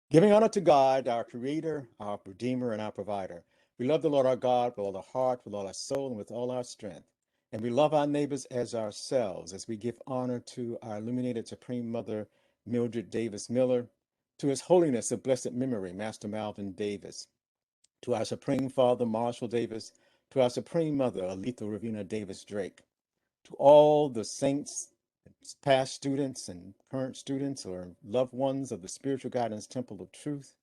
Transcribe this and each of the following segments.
Giving honor to God, our Creator, our Redeemer, and our Provider. We love the Lord our God with all our heart, with all our soul, and with all our strength. And we love our neighbors as ourselves as we give honor to our illuminated Supreme Mother, Mildred Davis Miller, to His Holiness of Blessed Memory, Master Malvin Davis, to our Supreme Father, Marshall Davis, to our Supreme Mother, Aletha Ravina Davis Drake, to all the saints, past students and current students or loved ones of the Spiritual Guidance Temple of Truth,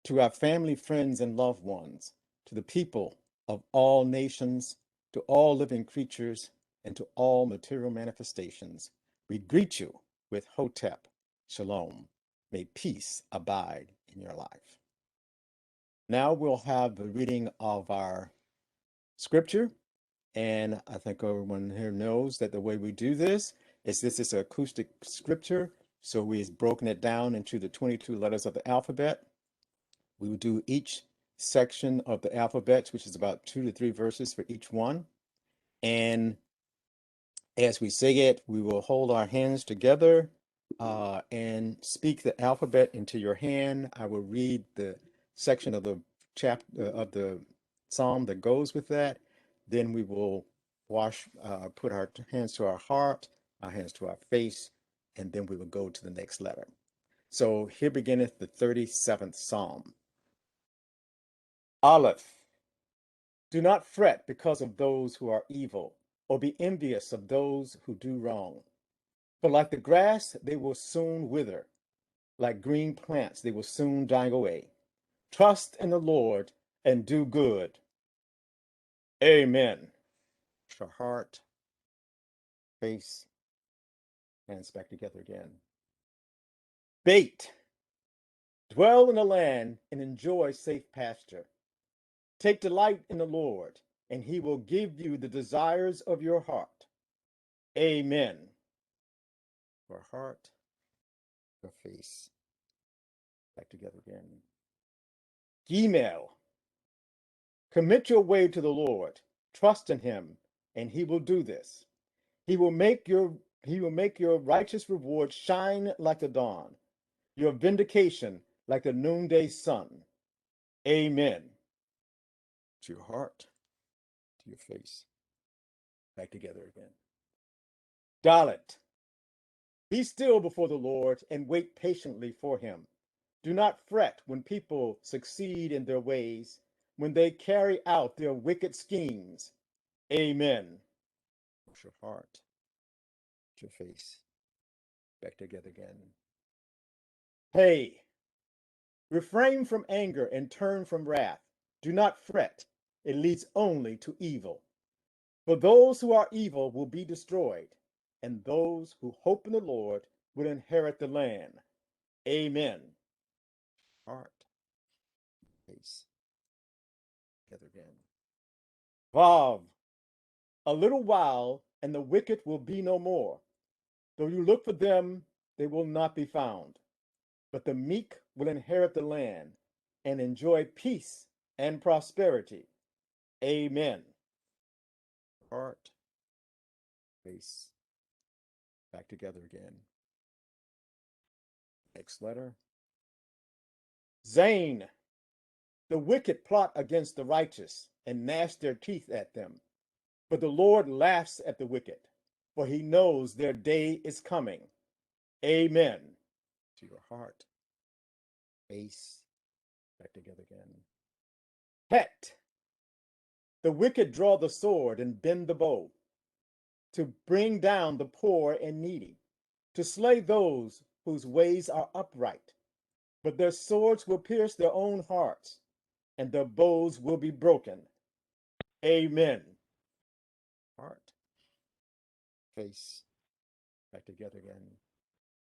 to our family, friends, and loved ones, to the people of all nations, to all living creatures, and to all material manifestations, we greet you with Hotep, Shalom. May peace abide in your life. Now we'll have the reading of our scripture. And I think everyone here knows that the way we do this is an acoustic scripture. So we've broken it down into the 22 letters of the alphabet. We will do each section of the alphabet, which is about 2 to 3 verses for each one. And as we say it, we will hold our hands together and speak the alphabet into your hand. I will read the section of the chapter of the psalm that goes with that. Then we will put our hands to our heart, our hands to our face, and then we will go to the next letter. So here beginneth the 37th psalm. Aleph. Do not fret because of those who are evil, or be envious of those who do wrong. For like the grass, they will soon wither. Like green plants, they will soon die away. Trust in the Lord and do good. Amen. Your heart, face, hands back together again. Bait. Dwell in the land and enjoy safe pasture. Take delight in the Lord, and he will give you the desires of your heart. Amen. Your heart, your face, back together again. Gmail. Commit your way to the Lord. Trust in him, and he will do this. He will make your righteous reward shine like the dawn, your vindication like the noonday sun. Amen. To your heart, to your face, back together again. Dalit. Be still before the Lord and wait patiently for him. Do not fret when people succeed in their ways, when they carry out their wicked schemes. Amen. Wash your heart, your face, back together again. Hey, refrain from anger and turn from wrath. Do not fret. It leads only to evil. For those who are evil will be destroyed, and those who hope in the Lord will inherit the land. Amen. Heart, face, together again. Vav, a little while, and the wicked will be no more. Though you look for them, they will not be found. But the meek will inherit the land and enjoy peace and prosperity. Amen. Heart, face, back together again. Next letter. Zain. The wicked plot against the righteous and gnash their teeth at them. But the Lord laughs at the wicked, for he knows their day is coming. Amen. To your heart, face, back together again. Het. The wicked draw the sword and bend the bow to bring down the poor and needy, to slay those whose ways are upright. But their swords will pierce their own hearts, and their bows will be broken. Amen. Heart, face, back together again.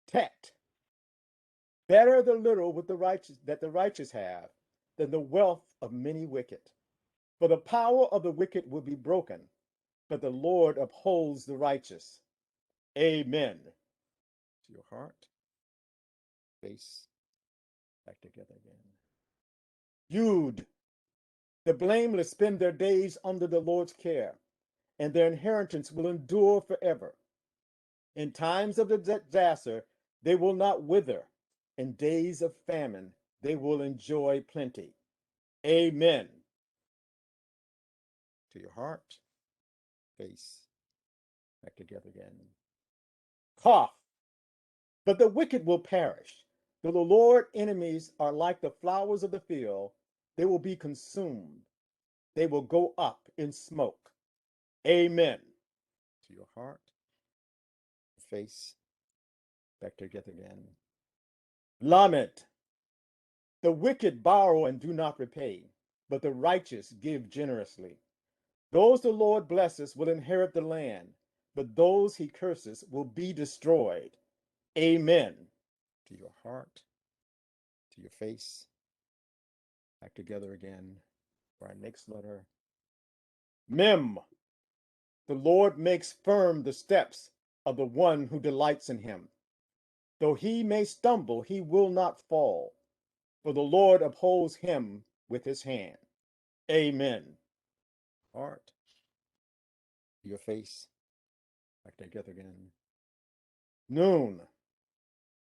Tet. Better the little with the righteous that the righteous have than the wealth of many wicked. For the power of the wicked will be broken, but the Lord upholds the righteous. Amen. To your heart, face, back together again. Yud. The blameless spend their days under the Lord's care, and their inheritance will endure forever. In times of disaster, they will not wither, In days of famine, they will enjoy plenty. Amen. To your heart, face, back together again. Cough. But the wicked will perish. Though the Lord's enemies are like the flowers of the field, they will be consumed. They will go up in smoke. Amen. To your heart, face, back together again. Lament. The wicked borrow and do not repay, but the righteous give generously. Those the Lord blesses will inherit the land, but those he curses will be destroyed. Amen. To your heart, to your face, back together again for our next letter. Mem. The Lord makes firm the steps of the one who delights in him. Though he may stumble, he will not fall, for the Lord upholds him with his hand. Amen. Heart, your face, back together again. Noon.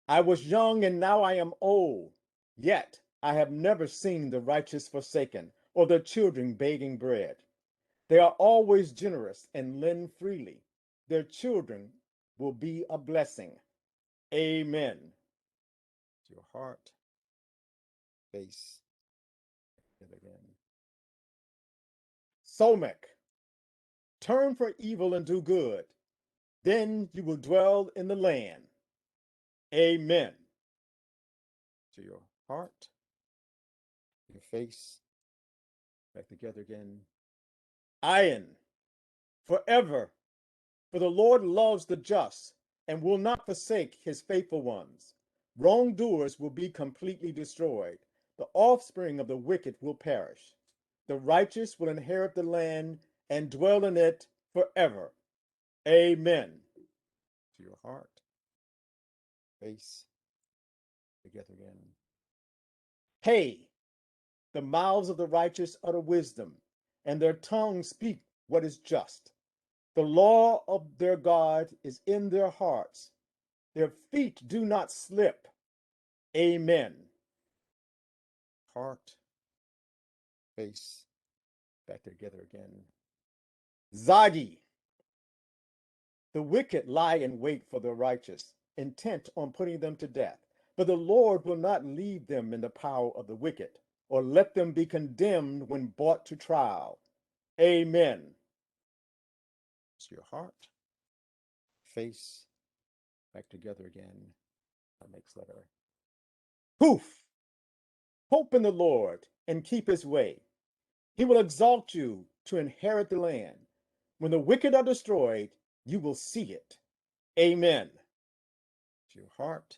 I was young and now I am old, yet I have never seen the righteous forsaken or their children begging bread. They are always generous and lend freely. Their children will be a blessing. Amen. Your heart, face, together again. Somek. Turn from evil and do good. Then you will dwell in the land. Amen. To your heart, your face, back together again. Ayin. Forever. For the Lord loves the just and will not forsake his faithful ones. Wrongdoers will be completely destroyed. The offspring of the wicked will perish. The righteous will inherit the land and dwell in it forever. Amen. To your heart, face, together again. Hey, the mouths of the righteous utter wisdom, and their tongues speak what is just. The law of their God is in their hearts. Their feet do not slip. Amen. Heart, face, back together again. Zagi. The wicked lie in wait for the righteous, intent on putting them to death. But the Lord will not leave them in the power of the wicked, or let them be condemned when brought to trial. Amen. It's your heart, face, back together again. Our next letter. Poof! Hope in the Lord and keep his way. He will exalt you to inherit the land. When the wicked are destroyed, you will see it. Amen. It's your heart,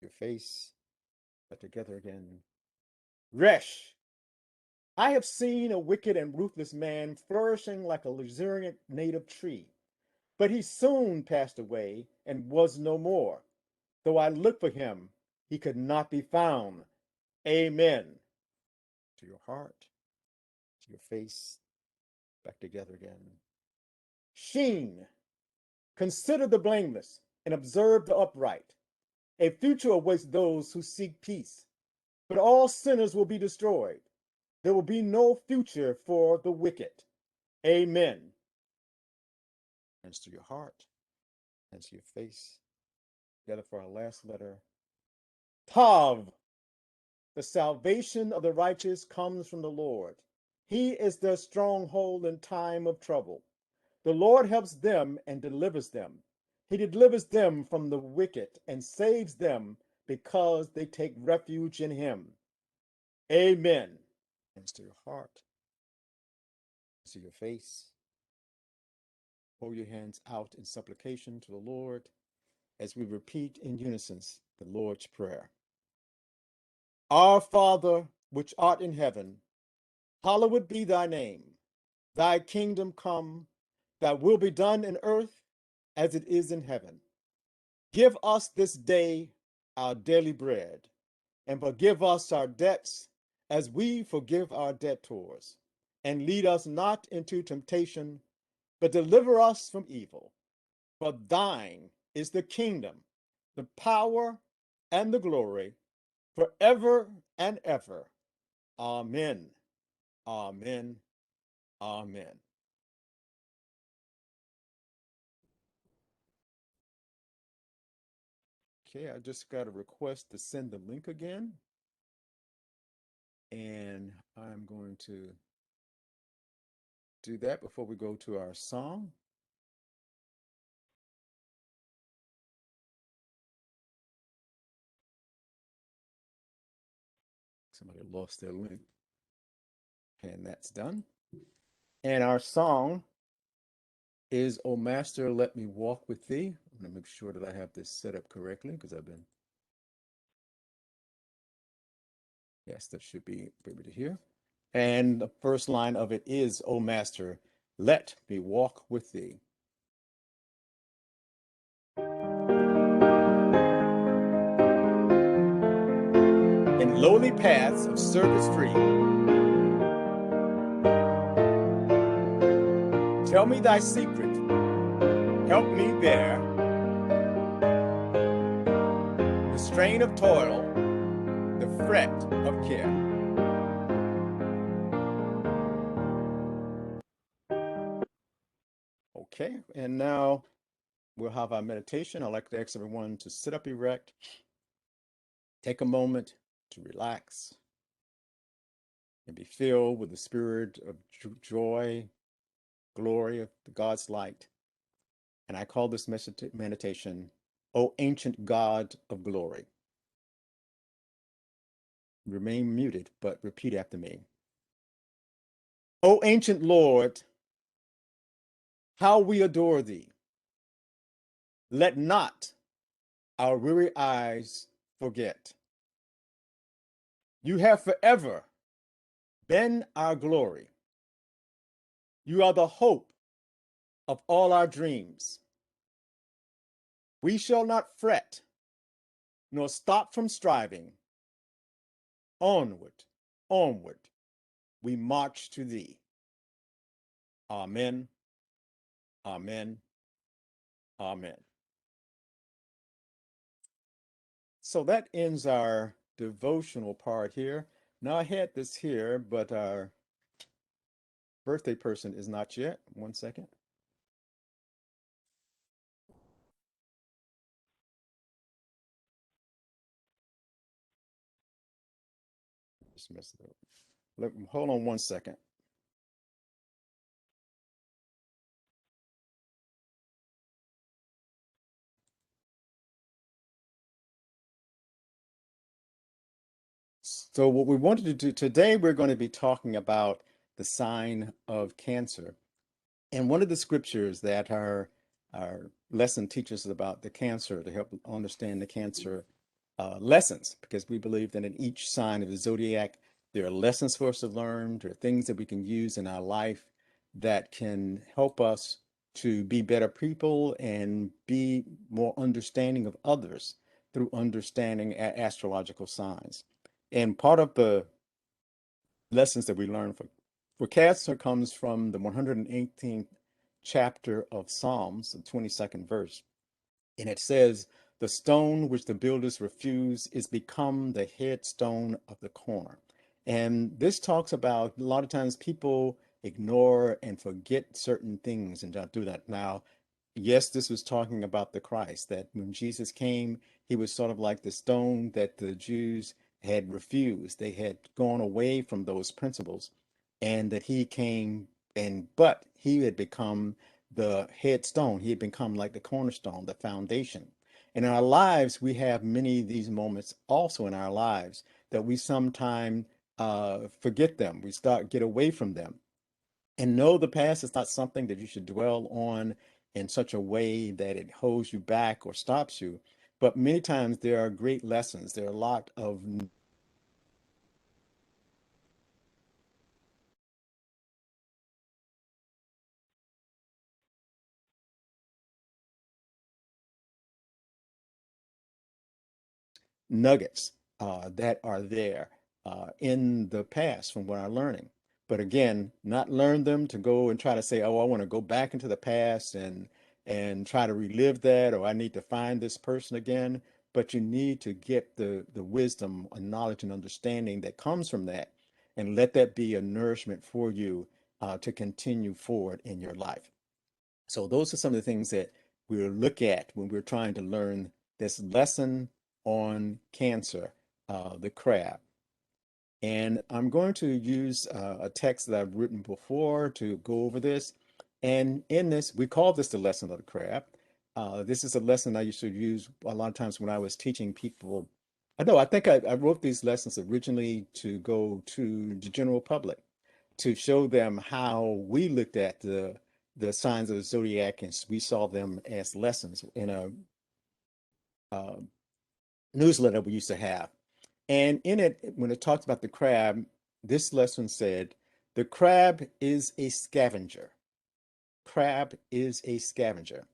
your face, back together again. Resh. I have seen a wicked and ruthless man flourishing like a luxuriant native tree, but he soon passed away and was no more. Though I looked for him, he could not be found. Amen. To your heart, to your face, back together again. Sheen. Consider the blameless and observe the upright. A future awaits those who seek peace, but all sinners will be destroyed. There will be no future for the wicked. Amen. Hands to your heart, hands to your face. Together for our last letter. Tav. The salvation of the righteous comes from the Lord. He is their stronghold in time of trouble. The Lord helps them and delivers them. He delivers them from the wicked and saves them because they take refuge in him. Amen. Hands to your heart, to your face. Hold your hands out in supplication to the Lord as we repeat in unison the Lord's Prayer. Our Father, which art in heaven, hallowed be thy name. Thy kingdom come, thy will be done in earth as it is in heaven. Give us this day our daily bread, and forgive us our debts as we forgive our debtors. And lead us not into temptation, but deliver us from evil. For thine is the kingdom, the power, and the glory forever and ever. Amen. Amen. Amen. Okay, I just got a request to send the link again, and I'm going to do that before we go to our song. Somebody lost their link, and that's done. And our song is "O Master, Let Me Walk with Thee." I'm going to make sure that I have this set up correctly because I've been, yes, that should be able to hear. And the first line of it is, "O Master, let me walk with thee." In lowly paths of service free, tell me thy secret, help me bear the strain of toil, the fret of care. Okay, and now we'll have our meditation. I'd like to ask everyone to sit up erect, take a moment to relax, and be filled with the spirit of joy, glory of God's light. And I call this meditation, O ancient God of glory. Remain muted, but repeat after me. O ancient Lord, how we adore thee. Let not our weary eyes forget. You have forever been our glory. You are the hope of all our dreams. We shall not fret, nor stop from striving. Onward, onward, we march to thee. Amen, amen, amen. So that ends our devotional part here. Now I had this here, but our birthday person is not yet. One second. Just messed it up. Hold on one second. So what we wanted to do today, we're going to be talking about the sign of Cancer. And one of the scriptures that our lesson teaches us about the Cancer to help understand the Cancer lessons, because we believe that in each sign of the zodiac, there are lessons for us to learn. There are things that we can use in our life that can help us to be better people and be more understanding of others through understanding astrological signs. And part of the lessons that we learn for Cancer comes from the 118th chapter of Psalms, the 22nd verse. And it says, the stone which the builders refuse is become the headstone of the corner. And this talks about a lot of times people ignore and forget certain things and don't do that. Now, yes, this was talking about the Christ, that when Jesus came, he was sort of like the stone that the Jews had refused. They had gone away from those principles, and that he came but he had become the headstone. He had become like the cornerstone, the foundation. And in our lives, we have many of these moments also in our lives that we sometimes forget them. We get away from them. And no, the past is not something that you should dwell on in such a way that it holds you back or stops you. But many times there are great lessons. There are a lot of nuggets that are there in the past from what I'm learning. But again, not learn them to go and try to say, oh, I want to go back into the past and try to relive that, or I need to find this person again. but you need to get the wisdom and knowledge and understanding that comes from that, and let that be a nourishment for you to continue forward in your life. So those are some of the things that we'll look at when we're trying to learn this lesson on Cancer, the crab. And I'm going to use a text that I've written before to go over this. And in this, we call this the lesson of the crab. This is a lesson I used to use a lot of times when I was teaching people. I know, I think I wrote these lessons originally to go to the general public, to show them how we looked at the signs of the zodiac, and we saw them as lessons in a uh, newsletter we used to have. And in it, when it talks about the crab, this lesson said, the crab is a scavenger. Crab is a scavenger.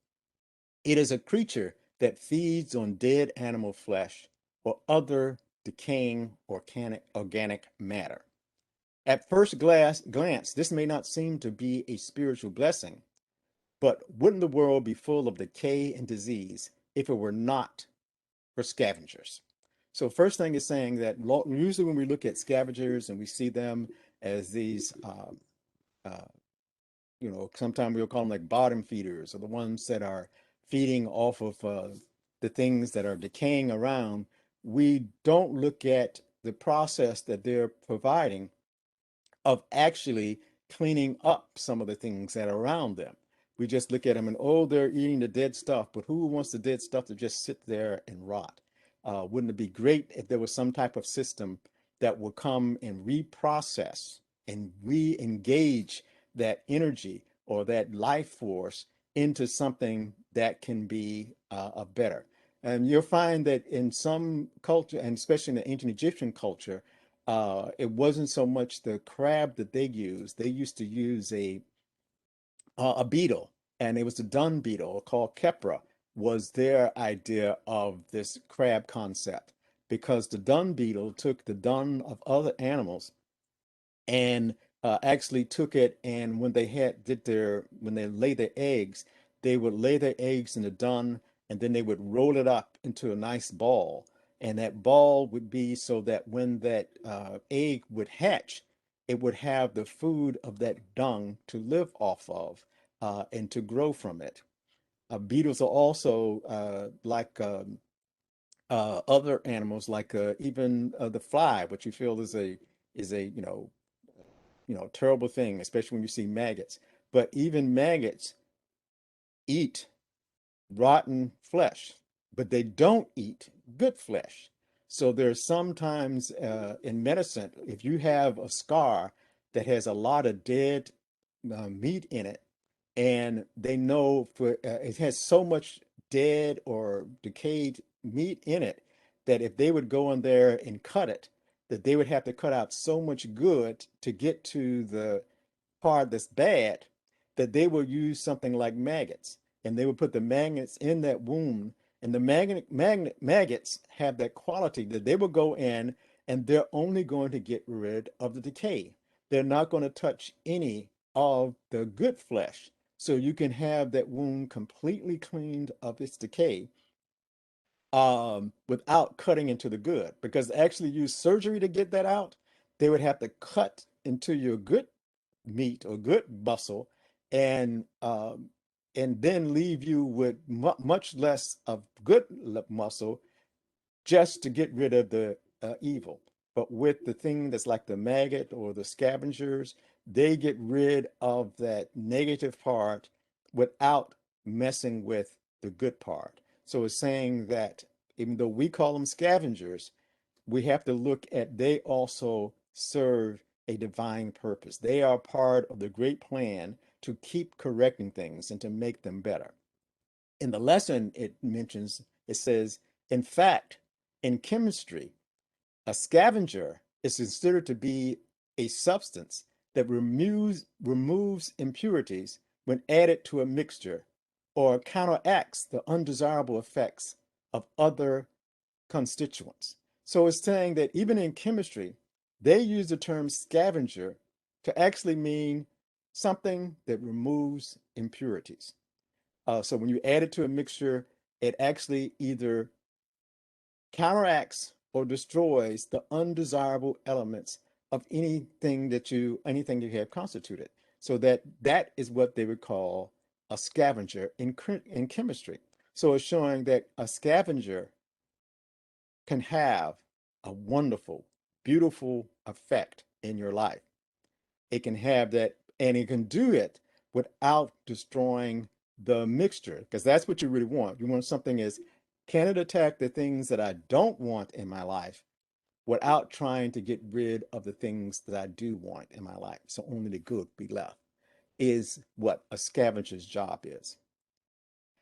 It is a creature that feeds on dead animal flesh or other decaying organic matter. At first glance, this may not seem to be a spiritual blessing, but wouldn't the world be full of decay and disease if it were not for scavengers? So first thing is saying that usually when we look at scavengers and we see them as these, uh, sometimes we'll call them like bottom feeders, or the ones that are feeding off of the things that are decaying around. We don't look at the process that they're providing of actually cleaning up some of the things that are around them. We just look at them and, oh, they're eating the dead stuff, but who wants the dead stuff to just sit there and rot? Wouldn't it be great if there was some type of system that would come and reprocess and re-engage that energy or that life force into something that can be a better? And you'll find that in some culture, and especially in the ancient Egyptian culture, it wasn't so much the crab that they used. They used to use a beetle, and it was the dung beetle called Kepra was their idea of this crab concept, because the dung beetle took the dung of other animals and actually took it, and when they had did their when they lay their eggs, they would lay their eggs in the dung, and then they would roll it up into a nice ball, and that ball would be so that when that egg would hatch, it would have the food of that dung to live off of, and to grow from it. Beetles are also other animals, like even the fly, which you feel is a terrible thing, especially when you see maggots. But even maggots eat rotten flesh, but they don't eat good flesh. So there's sometimes in medicine, if you have a scar that has a lot of dead meat in it, and they know it has so much dead or decayed meat in it that if they would go in there and cut it, that they would have to cut out so much good to get to the part that's bad, that they will use something like maggots, and they would put the maggots in that wound, and the maggots have that quality that they will go in, and they're only going to get rid of the decay. They're not going to touch any of the good flesh. So you can have that wound completely cleaned of its decay, without cutting into the good. Because to actually use surgery to get that out, they would have to cut into your good meat or good muscle, and then leave you with much less of good muscle, just to get rid of the evil. But with the thing that's like the maggot or the scavengers, they get rid of that negative part without messing with the good part. So it's saying that even though we call them scavengers, we have to look at they also serve a divine purpose. They are part of the great plan to keep correcting things and to make them better. In the lesson, it says, in fact, in chemistry, a scavenger is considered to be a substance that removes impurities when added to a mixture, or counteracts the undesirable effects of other constituents. So it's saying that even in chemistry, they use the term scavenger to actually mean something that removes impurities. So when you add it to a mixture, it actually either counteracts or destroys the undesirable elements of anything you have constituted. So that is what they would call a scavenger in chemistry. So it's showing that a scavenger can have a wonderful, beautiful effect in your life. It can have that, and it can do it without destroying the mixture, because that's what you really want. You want something is, can it attack the things that I don't want in my life without trying to get rid of the things that I do want in my life? So only the good be left is what a scavenger's job is.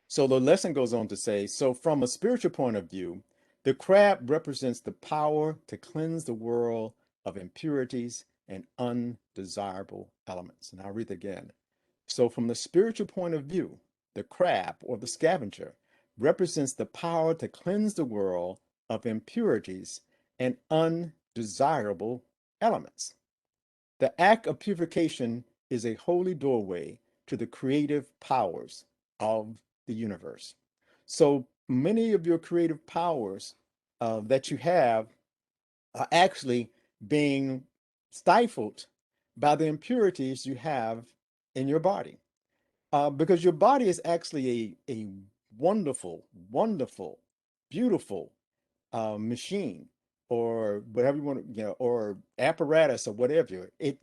So the lesson goes on to say, so from a spiritual point of view, the crab represents the power to cleanse the world of impurities and undesirable elements. And I'll read it again. So from the spiritual point of view, the crab or the scavenger represents the power to cleanse the world of impurities and undesirable elements. The act of purification is a holy doorway to the creative powers of the universe. So many of your creative powers that you have are actually being stifled by the impurities you have in your body. Because your body is actually a wonderful, wonderful, beautiful machine or whatever you want to, or apparatus or whatever. It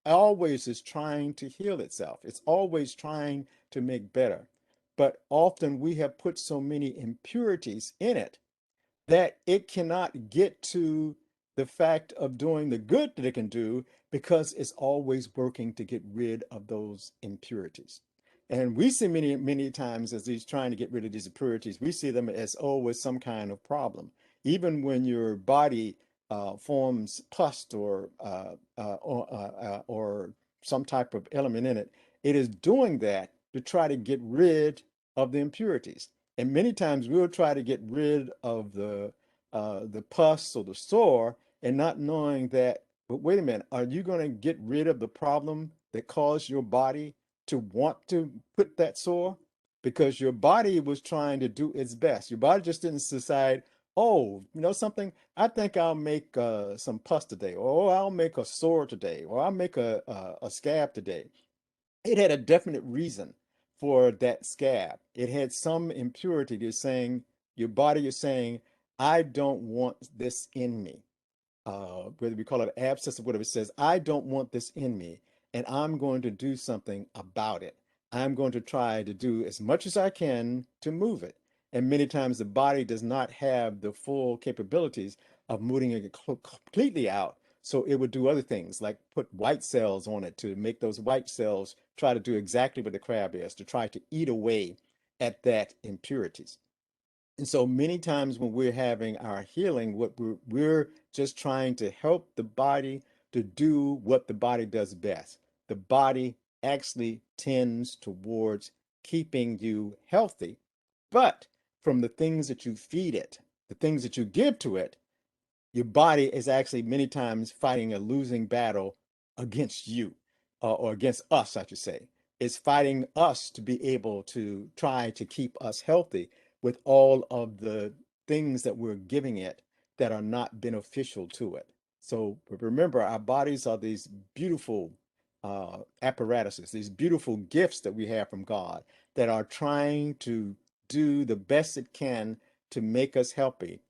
always is trying to heal itself. It's always trying to make better. But often we have put so many impurities in it that it cannot get to the fact of doing the good that it can do because it's always working to get rid of those impurities. And we see many, many times as he's trying to get rid of these impurities, we see them as, oh, it's some kind of problem. Even when your body forms pus or some type of element in it, it is doing that to try to get rid of the impurities. And many times we'll try to get rid of the pus or the sore and not knowing that, but wait a minute, are you going to get rid of the problem that caused your body to want to put that sore? Because your body was trying to do its best. Your body just didn't decide, oh, you know something, I think I'll make some pus today, or I'll make a sore today, or I'll make a scab today. It had a definite reason for that scab. It had some impurity that's saying, your body is saying, I don't want this in me. Whether we call it abscess or whatever, it says, I don't want this in me, and I'm going to do something about it. I'm going to try to do as much as I can to move it. And many times the body does not have the full capabilities of moving it completely out. So it would do other things like put white cells on it to make those white cells try to do exactly what the crab is, to try to eat away at that impurities. And so many times when we're having our healing, what we're just trying to help the body to do what the body does best. The body actually tends towards keeping you healthy, but from the things that you feed it, the things that you give to it, your body is actually many times fighting a losing battle against you, or against us, I should say. It's fighting us to be able to try to keep us healthy with all of the things that we're giving it that are not beneficial to it. So remember, our bodies are these beautiful apparatuses, these beautiful gifts that we have from God that are trying to do the best it can to make us healthy,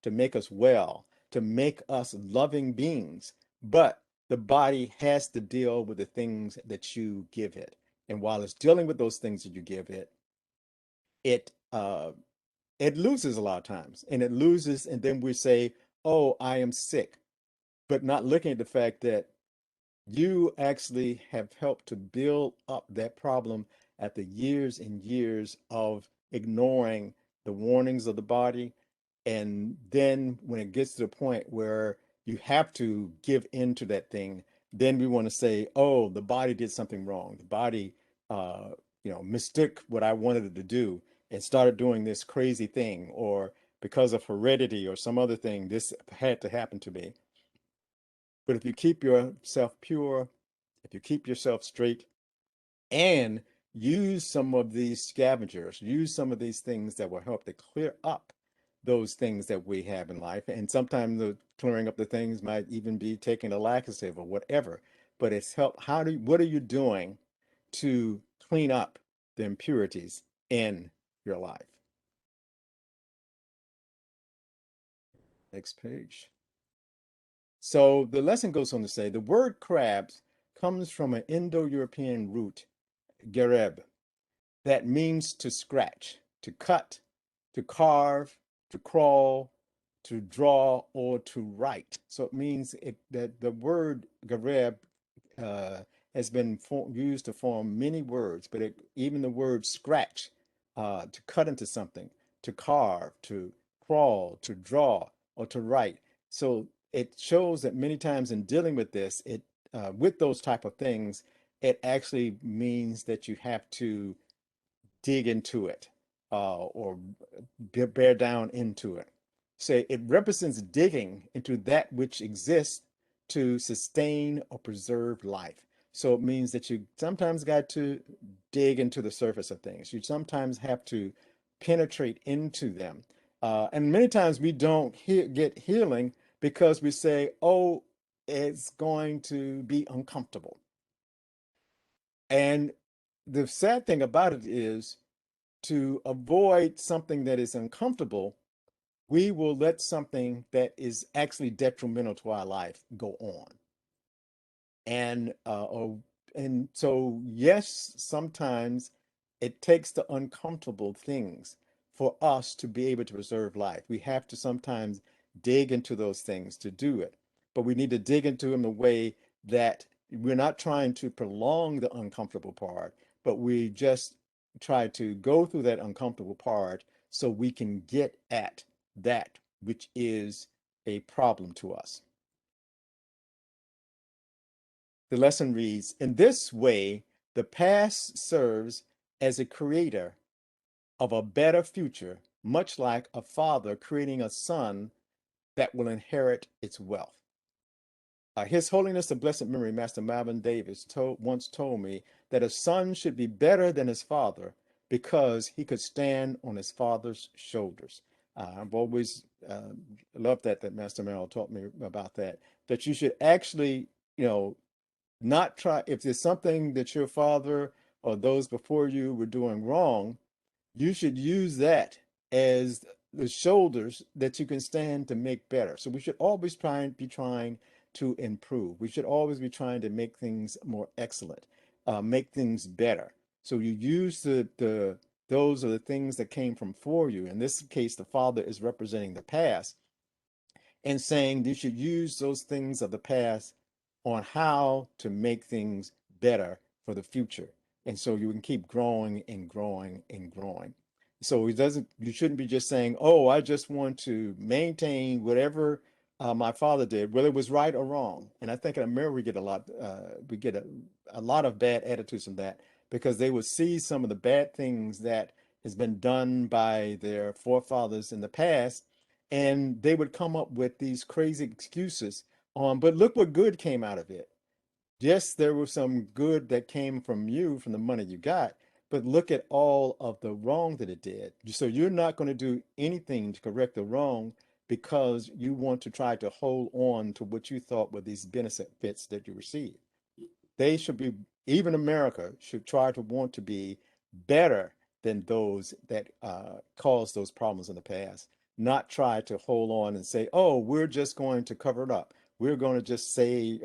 to make us well, to make us loving beings. But the body has to deal with the things that you give it. And while it's dealing with those things that you give it, it uh, it loses a lot of times, and it loses, and then we say, "Oh, I am sick," but not looking at the fact that you actually have helped to build up that problem after years and years of ignoring the warnings of the body. And then when it gets to the point where you have to give in to that thing, then we want to say, oh, the body did something wrong. The body, uh, mistook what I wanted it to do and started doing this crazy thing, or because of heredity or some other thing, this had to happen to me. But if you keep yourself pure, if you keep yourself straight, and use some of these scavengers, use some of these things that will help to clear up those things that we have in life. And sometimes the clearing up the things might even be taking a laxative or whatever. But it's help. What are you doing to clean up the impurities in your life? Next page. So the lesson goes on to say the word crabs comes from an Indo-European root, gereb, that means to scratch, to cut, to carve, to crawl, to draw, or to write. So it means that the word gareb uh, has been used to form many words, but even the word scratch, to cut into something, to carve, to crawl, to draw, or to write. So it shows that many times in dealing with this, with those type of things, it actually means that you have to dig into it, or bear down into it. So it represents digging into that which exists to sustain or preserve life. So it means that you sometimes got to dig into the surface of things. You sometimes have to penetrate into them. And many times we don't get healing because we say, oh, it's going to be uncomfortable. And the sad thing about it is, to avoid something that is uncomfortable, we will let something that is actually detrimental to our life go on. And so yes, sometimes it takes the uncomfortable things for us to be able to preserve life. We have to sometimes dig into those things to do it, but we need to dig into them in a way that we're not trying to prolong the uncomfortable part, but we just try to go through that uncomfortable part so we can get at that which is a problem to us. The lesson reads, in this way, the past serves as a creator of a better future, much like a father creating a son that will inherit its wealth. His Holiness the Blessed Memory, Master Marvin Davis, once told me that a son should be better than his father because he could stand on his father's shoulders. I've always loved that Master Merrill taught me about that, that you should actually, you know, not try, if there's something that your father or those before you were doing wrong, you should use that as the shoulders that you can stand to make better. So we should always be trying to improve. We should always be trying to make things more excellent, make things better. So you use the those are the things that came from for you. In this case, the father is representing the past and saying you should use those things of the past on how to make things better for the future. And so you can keep growing and growing and growing. So you shouldn't be just saying, oh, I just want to maintain whatever my father did, whether it was right or wrong. And I think in America we get a lot of bad attitudes from that because they will see some of the bad things that has been done by their forefathers in the past, and they would come up with these crazy excuses on, but look what good came out of it. Yes, there was some good that came from you, from the money you got, but look at all of the wrong that it did. So you're not going to do anything to correct the wrong because you want to try to hold on to what you thought were these benefits that you received. They should be, even America should try to want to be better than those that caused those problems in the past, not try to hold on and say, oh, we're just going to cover it up. We're going to just say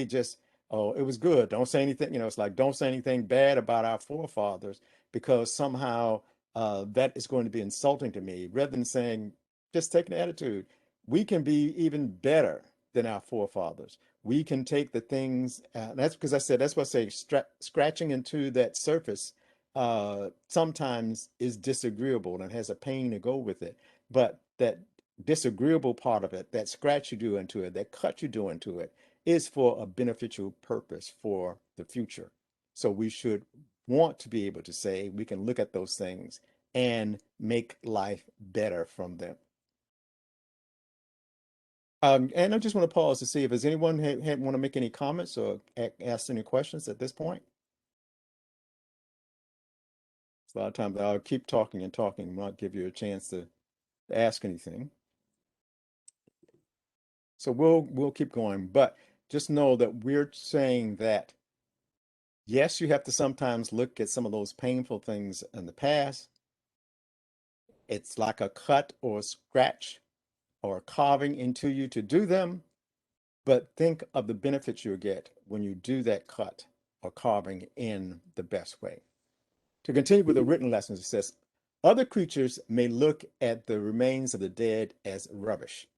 just, oh, it was good. Don't say anything. It's like, don't say anything bad about our forefathers because somehow that is going to be insulting to me, rather than saying, just take an attitude. We can be even better than our forefathers. We can take the things, that's because I said, that's what I say, scratching into that surface sometimes is disagreeable and has a pain to go with it. But that disagreeable part of it, that scratch you do into it, that cut you do into it, is for a beneficial purpose for the future. So we should want to be able to say, we can look at those things and make life better from them. And I just want to pause to see if there's anyone had want to make any comments or ask any questions at this point. So a lot of times I'll keep talking and talking, not give you a chance to to ask anything. So we'll keep going, but just know that we're saying that yes, you have to sometimes look at some of those painful things in the past. It's like a cut or a scratch or carving into you to do them, but think of the benefits you'll get when you do that cut or carving in the best way. To continue with the written lessons, it says, other creatures may look at the remains of the dead as rubbish,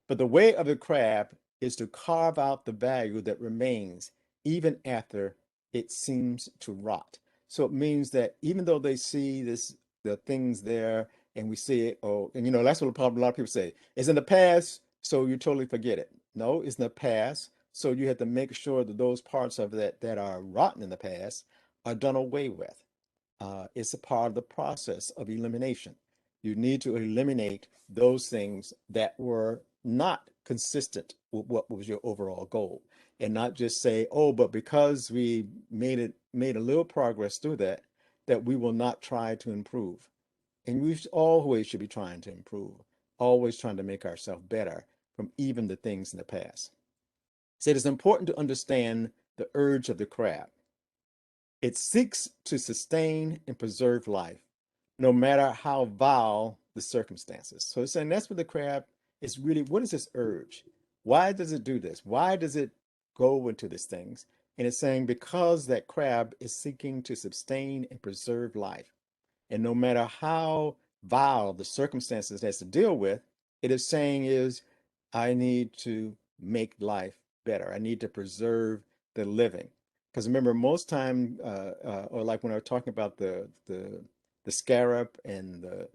but the way of the crab is to carve out the value that remains even after it seems to rot. So it means that even though they see the things there and we see it, and that's what a lot of people say, it's in the past, so you totally forget it. No, it's in the past. So you have to make sure that those parts of that that are rotten in the past are done away with. It's a part of the process of elimination. You need to eliminate those things that were not consistent with what was your overall goal, and not just say, oh, but because we made a little progress through that, that we will not try to improve. And we always should be trying to improve, always trying to make ourselves better from even the things in the past. So it is important to understand the urge of the crab. It seeks to sustain and preserve life, no matter how vile the circumstances. So it's saying that's what the crab is really, what is this urge? Why does it do this? Why does it go into these things? And it's saying because that crab is seeking to sustain and preserve life. And no matter how vile the circumstances it has to deal with, it is saying is, I need to make life better. I need to preserve the living. Because remember, most time, or like when I was talking about the scarab and the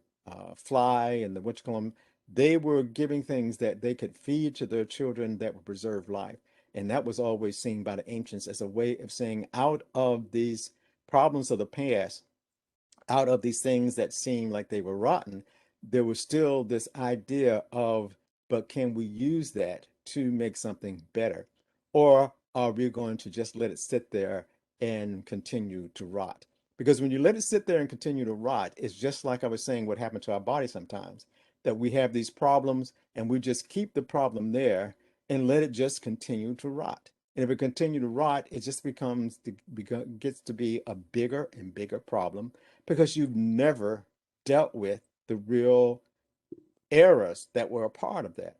fly and the what you call them, they were giving things that they could feed to their children that would preserve life. And that was always seen by the ancients as a way of saying, out of these problems of the past, out of these things that seemed like they were rotten, there was still this idea of, but can we use that to make something better? Or are we going to just let it sit there and continue to rot? Because when you let it sit there and continue to rot, it's just like I was saying, what happened to our body sometimes, that we have these problems and we just keep the problem there and let it just continue to rot. And if it continue to rot, it just gets to be a bigger and bigger problem because you've never dealt with the real errors that were a part of that.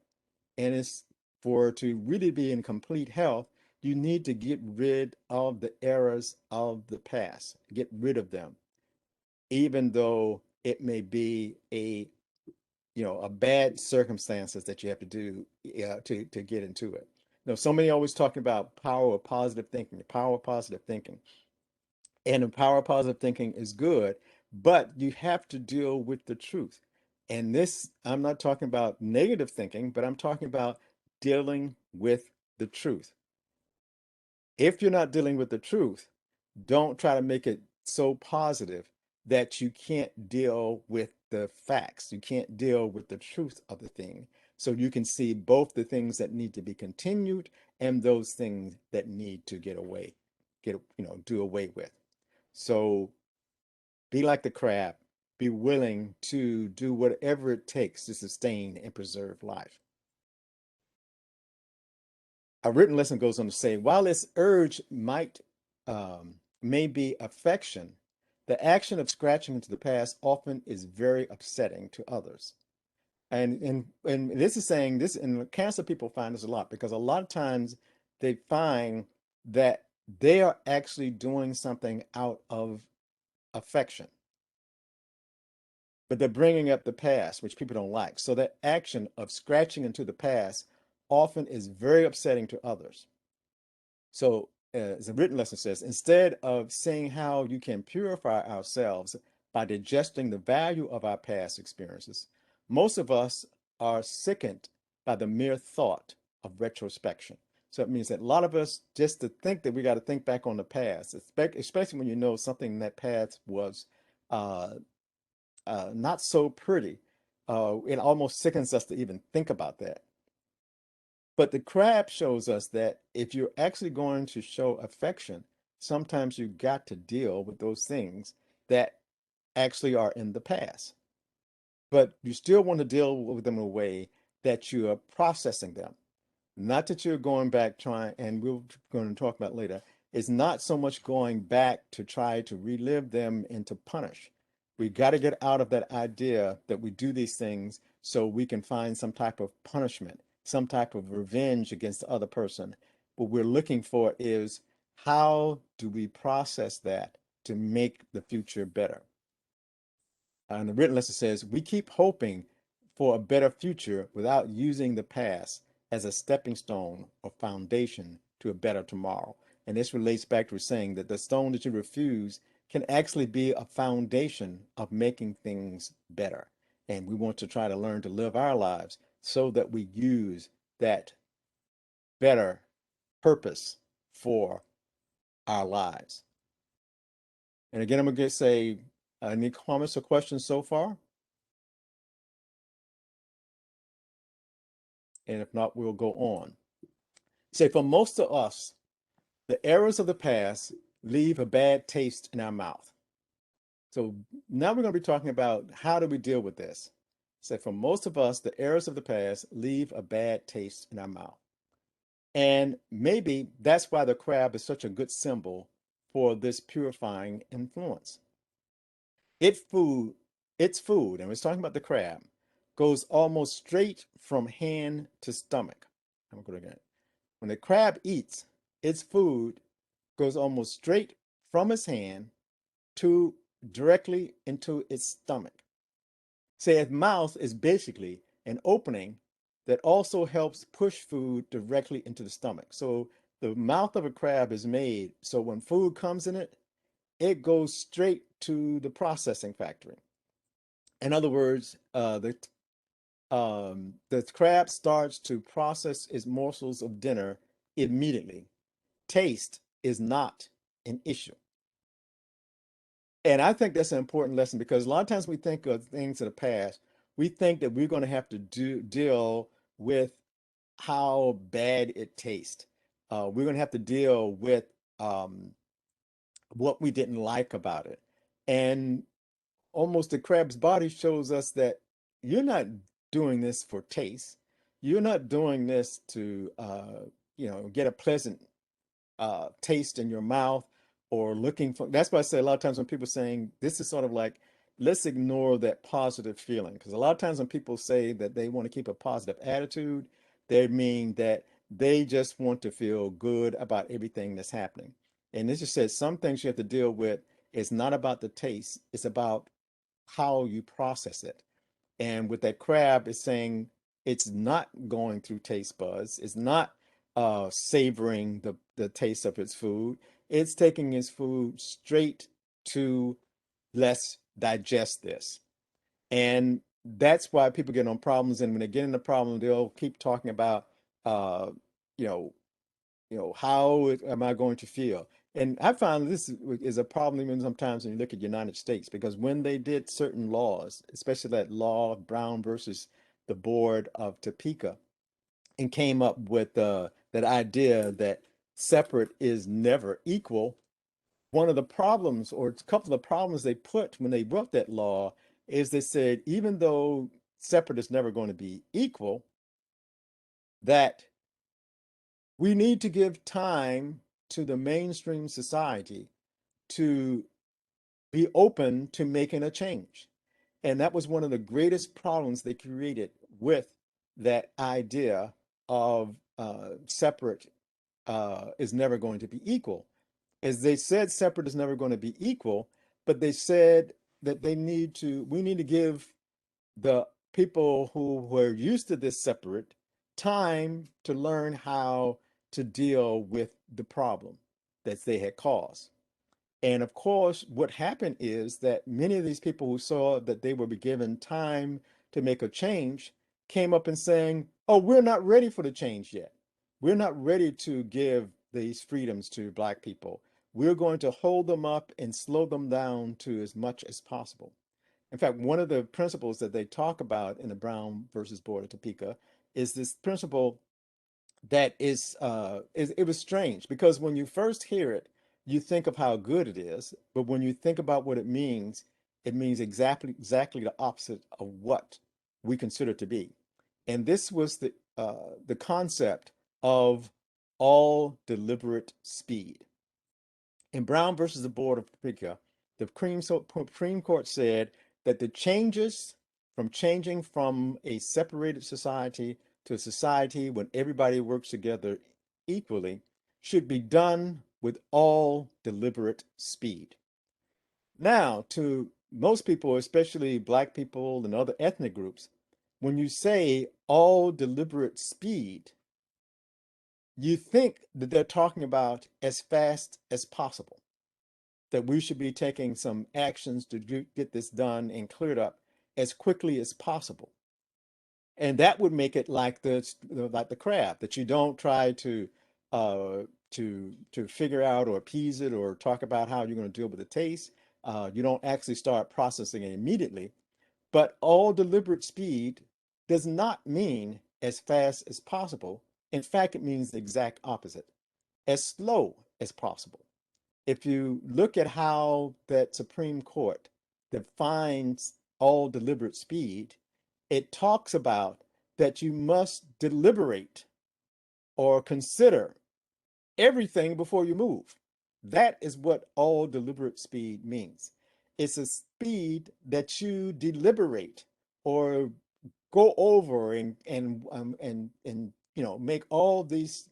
And it's for to really be in complete health, you need to get rid of the errors of the past, get rid of them, even though it may be a bad circumstances that you have to do to get into it. So many always talking about power of positive thinking, the power of positive thinking. And the power of positive thinking is good, but you have to deal with the truth. And this, I'm not talking about negative thinking, but I'm talking about dealing with the truth. If you're not dealing with the truth, don't try to make it so positive that you can't deal with the facts. You can't deal with the truth of the thing. So you can see both the things that need to be continued and those things that need to do away with. So be like the crab, be willing to do whatever it takes to sustain and preserve life. A written lesson goes on to say, while this urge may be affection, the action of scratching into the past often is very upsetting to others. And this is saying this, and cancer people find this a lot because a lot of times they find that they are actually doing something out of affection, but they're bringing up the past, which people don't like. So that action of scratching into the past often is very upsetting to others. So, as a written lesson says, instead of seeing how you can purify ourselves by digesting the value of our past experiences, most of us are sickened by the mere thought of retrospection. So it means that a lot of us, just to think that we got to think back on the past, especially when you know something in that past was uh, not so pretty. It almost sickens us to even think about that. But the crab shows us that if you're actually going to show affection, sometimes you got to deal with those things that actually are in the past. but you still want to deal with them in a way that you are processing them. Not that you're going back trying, and we're going to talk about later, it's not so much going back to try to relive them and to punish. We got to get out of that idea that we do these things so we can find some type of punishment, some type of revenge against the other person. What we're looking for is how do we process that to make the future better? And the written lesson says, we keep hoping for a better future without using the past as a stepping stone or foundation to a better tomorrow. And this relates back to saying that the stone that you refuse can actually be a foundation of making things better. And we want to try to learn to live our lives so that we use that better purpose for our lives. And again, I'm going to say, any comments or questions so far? And if not, we'll go on. Say, for most of us, the errors of the past leave a bad taste in our mouth. So now we're going to be talking about how do we deal with this. Say, for most of us, the errors of the past leave a bad taste in our mouth. And maybe that's why the crab is such a good symbol for this purifying influence. It food, its food, and we're talking about the crab, goes almost straight from hand to stomach. I'm going to go again. When the crab eats, its food goes almost straight from its hand to directly into its stomach. Say its mouth is basically an opening that also helps push food directly into the stomach. So the mouth of a crab is made so when food comes in it, it goes straight to the processing factory. In other words, the crab starts to process its morsels of dinner immediately. Taste is not an issue. And I think that's an important lesson because a lot of times we think of things in the past, we think that we're going to have to deal with how bad it tastes. We're going to have to deal with um, what we didn't like about it. And almost the crab's body shows us that you're not doing this for taste. You're not doing this to, get a pleasant taste in your mouth or looking for. That's why I say a lot of times when people saying this is sort of like, let's ignore that positive feeling. Because a lot of times when people say that they want to keep a positive attitude, they mean that they just want to feel good about everything that's happening. And this just says some things you have to deal with. It's not about the taste, it's about how you process it. And with that crab, it's saying it's not going through taste buds. It's not savoring the taste of its food. It's taking its food straight to let's digest this. And that's why people get on problems. And when they get in the problem, they'll keep talking about, uh, you know, how am I going to feel? And I found this is a problem even sometimes when you look at the United States, because when they did certain laws, especially that law of Brown versus the board of Topeka, and came up with that idea that separate is never equal, one of the problems, or a couple of problems they put when they wrote that law, is they said, even though separate is never going to be equal, that we need to give time to the mainstream society to be open to making a change. And that was one of the greatest problems they created with that idea of separate is never going to be equal. As they said, separate is never going to be equal, but they said that we need to give the people who were used to this separate time to learn how to deal with the problem that they had caused. And of course, what happened is that many of these people who saw that they would be given time to make a change came up and saying, oh, we're not ready for the change yet. We're not ready to give these freedoms to Black people. We're going to hold them up and slow them down to as much as possible. In fact, one of the principles that they talk about in the Brown versus Board of Topeka is this principle that it was strange because when you first hear it, you think of how good it is, but when you think about what it means, it means exactly the opposite of what we consider to be. And this was the concept of all deliberate speed. In Brown versus the Board of Pica, the Supreme Court said that the changes from changing from a separated society to a society when everybody works together equally should be done with all deliberate speed. Now, to most people, especially Black people and other ethnic groups, when you say all deliberate speed, you think that they're talking about as fast as possible, that we should be taking some actions to get this done and cleared up as quickly as possible. And that would make it like the crab, that you don't try uh, to figure out or appease it or talk about how you're going to deal with the taste. You don't actually start processing it immediately. But all deliberate speed does not mean as fast as possible. In fact, it means the exact opposite, as slow as possible. If you look at how that Supreme Court defines all deliberate speed, it talks about that you must deliberate or consider everything before you move. That is what all deliberate speed means. It's a speed that you deliberate or go over and make all these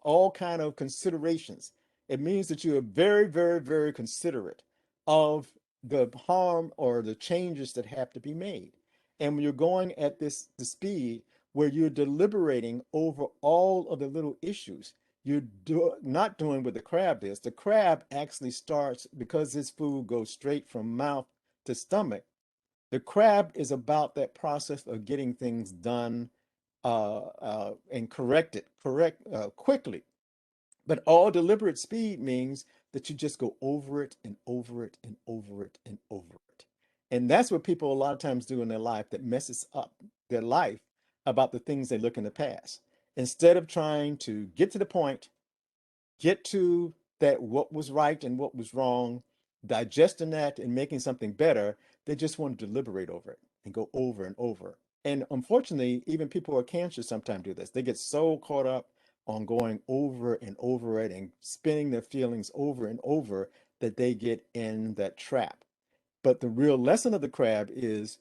all kind of considerations. It means that you are very, very, very considerate of the harm or the changes that have to be made. And when you're going at the speed where you're deliberating over all of the little issues, not doing what the crab is. The crab actually starts, because his food goes straight from mouth to stomach. The crab is about that process of getting things done and correct quickly. But all deliberate speed means that you just go over it and over it and over it and over it. And that's what people a lot of times do in their life that messes up their life about the things they look in the past. Instead of trying to get to the point, get to that what was right and what was wrong, digesting that and making something better, they just want to deliberate over it and go over and over. And unfortunately, even people who are cancer sometimes do this. They get so caught up on going over and over it and spinning their feelings over and over that they get in that trap. But the real lesson of the crab is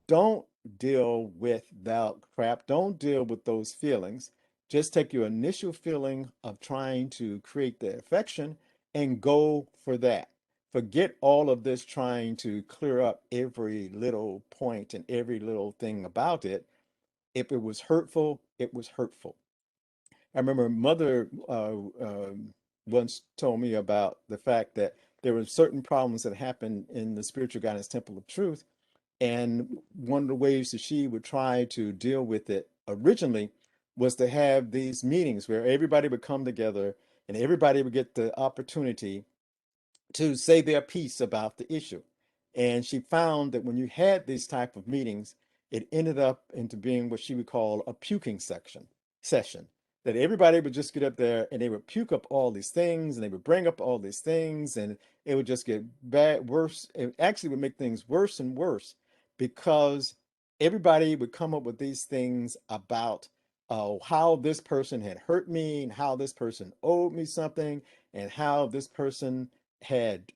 don't deal with that crap. Don't deal with those feelings. Just take your initial feeling of trying to create the affection and go for that. Forget all of this trying to clear up every little point and every little thing about it. If it was hurtful, it was hurtful. I remember mother once told me about the fact that there were certain problems that happened in the spiritual guidance temple of truth, and one of the ways that she would try to deal with it originally was to have these meetings where everybody would come together and everybody would get the opportunity to say their piece about the issue. And she found that when you had these type of meetings, it ended up into being what she would call a puking session. That everybody would just get up there and they would puke up all these things and they would bring up all these things and it would just get bad, worse. It actually would make things worse and worse because everybody would come up with these things about how this person had hurt me and how this person owed me something and how this person had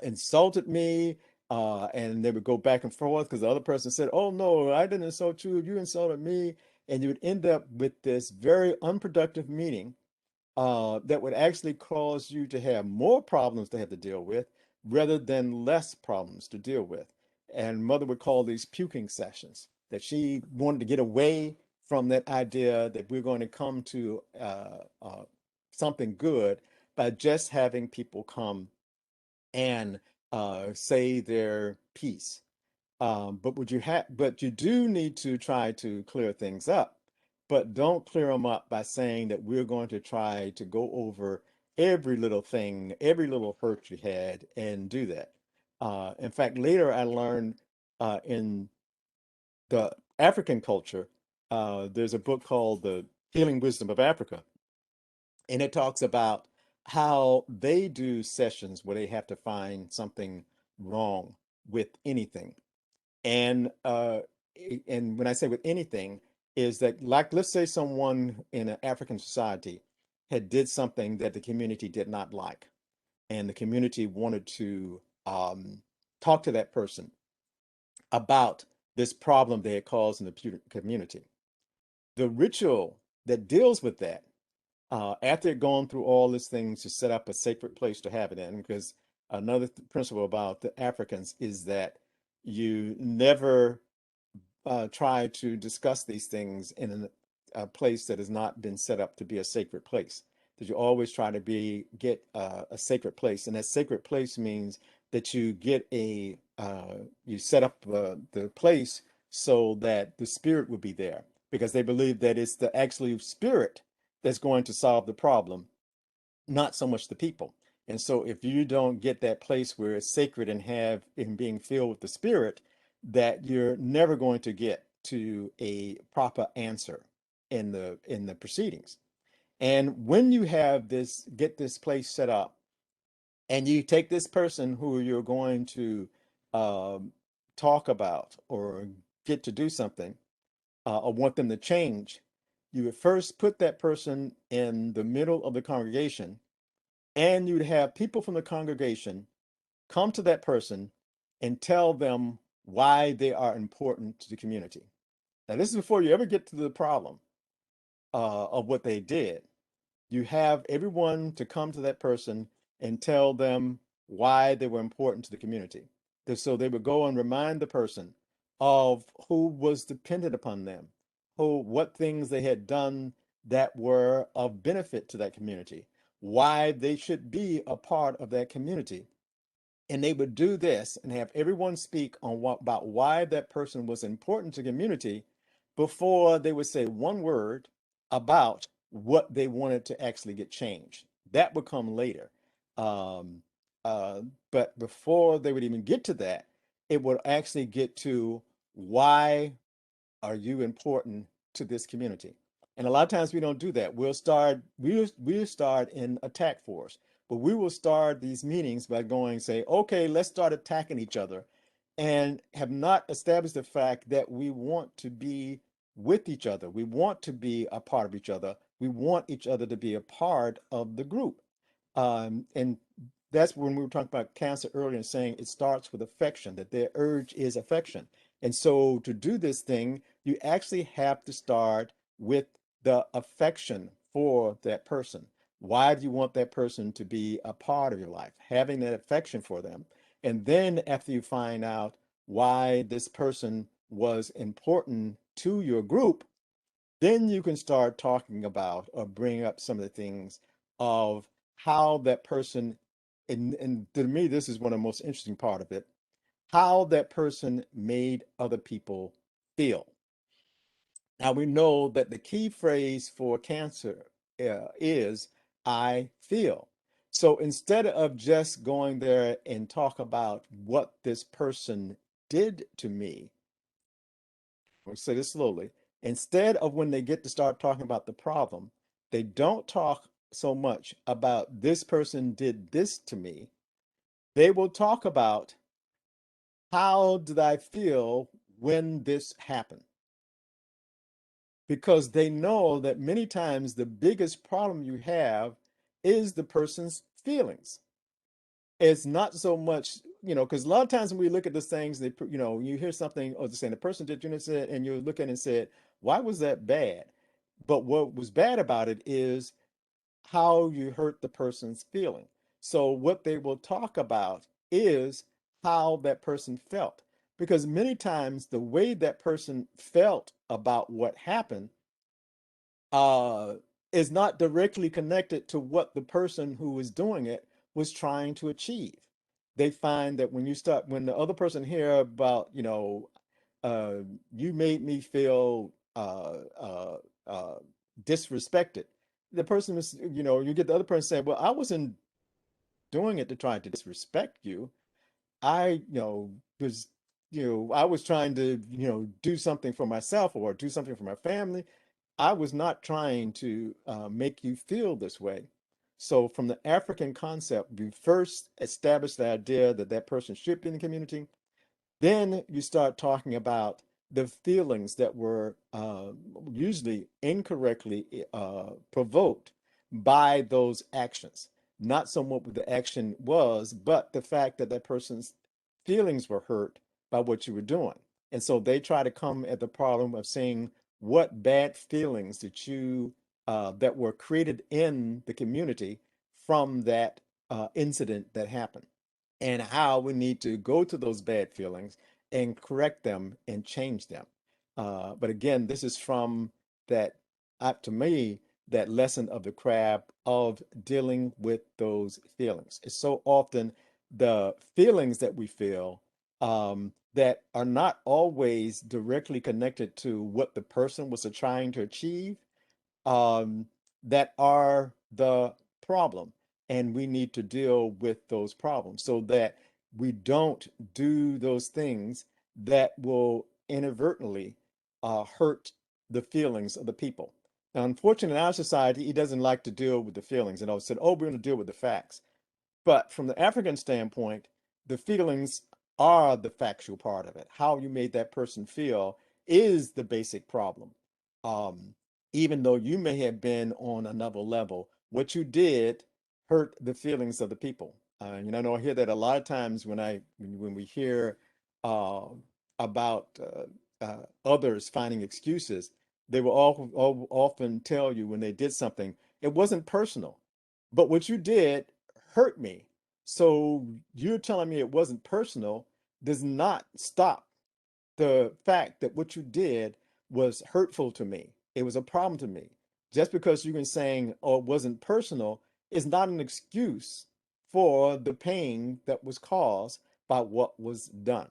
insulted me, and they would go back and forth because the other person said, "Oh no, I didn't insult you. You insulted me," and you would end up with this very unproductive meeting that would actually cause you to have more problems to have to deal with rather than less problems to deal with. And mother would call these puking sessions, that she wanted to get away from that idea that we're going to come to something good by just having people come and say their piece. But you do need to try to clear things up, but don't clear them up by saying that we're going to try to go over every little thing, every little hurt you had, and do that. In fact, later I learned in the African culture, there's a book called The Healing Wisdom of Africa, and it talks about how they do sessions where they have to find something wrong with anything. And and when I say with anything, is that, like, let's say someone in an African society had did something that the community did not like, and the community wanted to talk to that person about this problem they had caused in the community. The ritual that deals with that, after it gone through all these things to set up a sacred place to have it in, because another principle about the Africans is that you never try to discuss these things in a place that has not been set up to be a sacred place. That you always try to get a sacred place, and that sacred place means that you get you set up the place so that the spirit will be there, because they believe that it's the actually spirit that's going to solve the problem, not so much the people. And so if you don't get that place where it's sacred and have in being filled with the spirit, that you're never going to get to a proper answer in the proceedings. And when you have this, get this place set up, and you take this person who you're going to um, talk about or get to do something, or want them to change, you would first put that person in the middle of the congregation, and you'd have people from the congregation come to that person and tell them why they are important to the community. Now, this is before you ever get to the problem of what they did. You have everyone to come to that person and tell them why they were important to the community. So they would go and remind the person of who was dependent upon them, what things they had done that were of benefit to that community, why they should be a part of that community. And they would do this and have everyone speak on about why that person was important to the community before they would say one word about what they wanted to actually get changed. That would come later. Um, uh, but before they would even get to that, it would actually get to, why are you important to this community? And a lot of times we don't do that. We'll start in attack force, but we will start these meetings by going, say, okay, let's start attacking each other, and have not established the fact that we want to be with each other. We want to be a part of each other. We want each other to be a part of the group. And that's when we were talking about cancer earlier and saying it starts with affection, that their urge is affection. And so to do this thing, you actually have to start with the affection for that person. Why do you want that person to be a part of your life? Having that affection for them. And then after you find out why this person was important to your group, then you can start talking about or bring up some of the things of how that person, and to me, this is one of the most interesting part of it, how that person made other people feel. Now we know that the key phrase for cancer is I feel. So instead of just going there and talk about what this person did to me, we'll say this slowly, instead of when they get to start talking about the problem, they don't talk so much about this person did this to me. They will talk about, how did I feel when this happened? Because they know that many times the biggest problem you have is the person's feelings. It's not so much, because a lot of times when we look at these things, you hear something, or saying the person did, said, and you look at it and said, why was that bad? But what was bad about it is how you hurt the person's feeling. So what they will talk about is how that person felt. Because many times the way that person felt about what happened uh, is not directly connected to what the person who was doing it was trying to achieve. They find that when the other person hear about, uh, you made me feel disrespected. The person is, you get the other person saying, well, I wasn't doing it to try to disrespect you. I, was, I was trying to, do something for myself or do something for my family. I was not trying to make you feel this way. So from the African concept, we first establish the idea that that person should be in the community. Then you start talking about the feelings that were usually incorrectly provoked by those actions. Not so much what the action was, but the fact that that person's feelings were hurt by what you were doing. And so they try to come at the problem of saying, what bad feelings did you that were created in the community from that incident that happened? And how we need to go to those bad feelings and correct them and change them. But again, this is from that, up to me, that lesson of the crab of dealing with those feelings. It's so often the feelings that we feel that are not always directly connected to what the person was trying to achieve, um, that are the problem. And we need to deal with those problems so that we don't do those things that will inadvertently hurt the feelings of the people. Now, unfortunately, in our society, he doesn't like to deal with the feelings. And I said, oh, we're going to deal with the facts. But from the African standpoint, the feelings are the factual part of it. How you made that person feel is the basic problem. Um, Even though you may have been on another level, what you did hurt the feelings of the people. I know I hear that a lot of times when we hear uh, about others finding excuses, they will often tell you when they did something, it wasn't personal, but what you did hurt me. So you're telling me it wasn't personal does not stop the fact that what you did was hurtful to me. It was a problem to me. Just because you can saying, oh, it wasn't personal is not an excuse for the pain that was caused by what was done.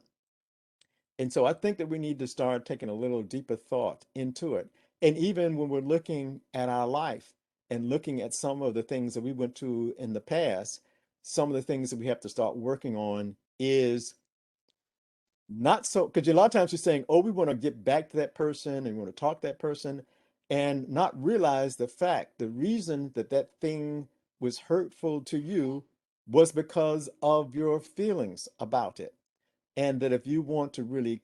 And so I think that we need to start taking a little deeper thought into it. And even when we're looking at our life and looking at some of the things that we went to in the past, some of the things that we have to start working on is not so, because a lot of times you're saying, oh, we want to get back to that person and we want to talk to that person, and not realize the fact, the reason that that thing was hurtful to you was because of your feelings about it. And that if you want to really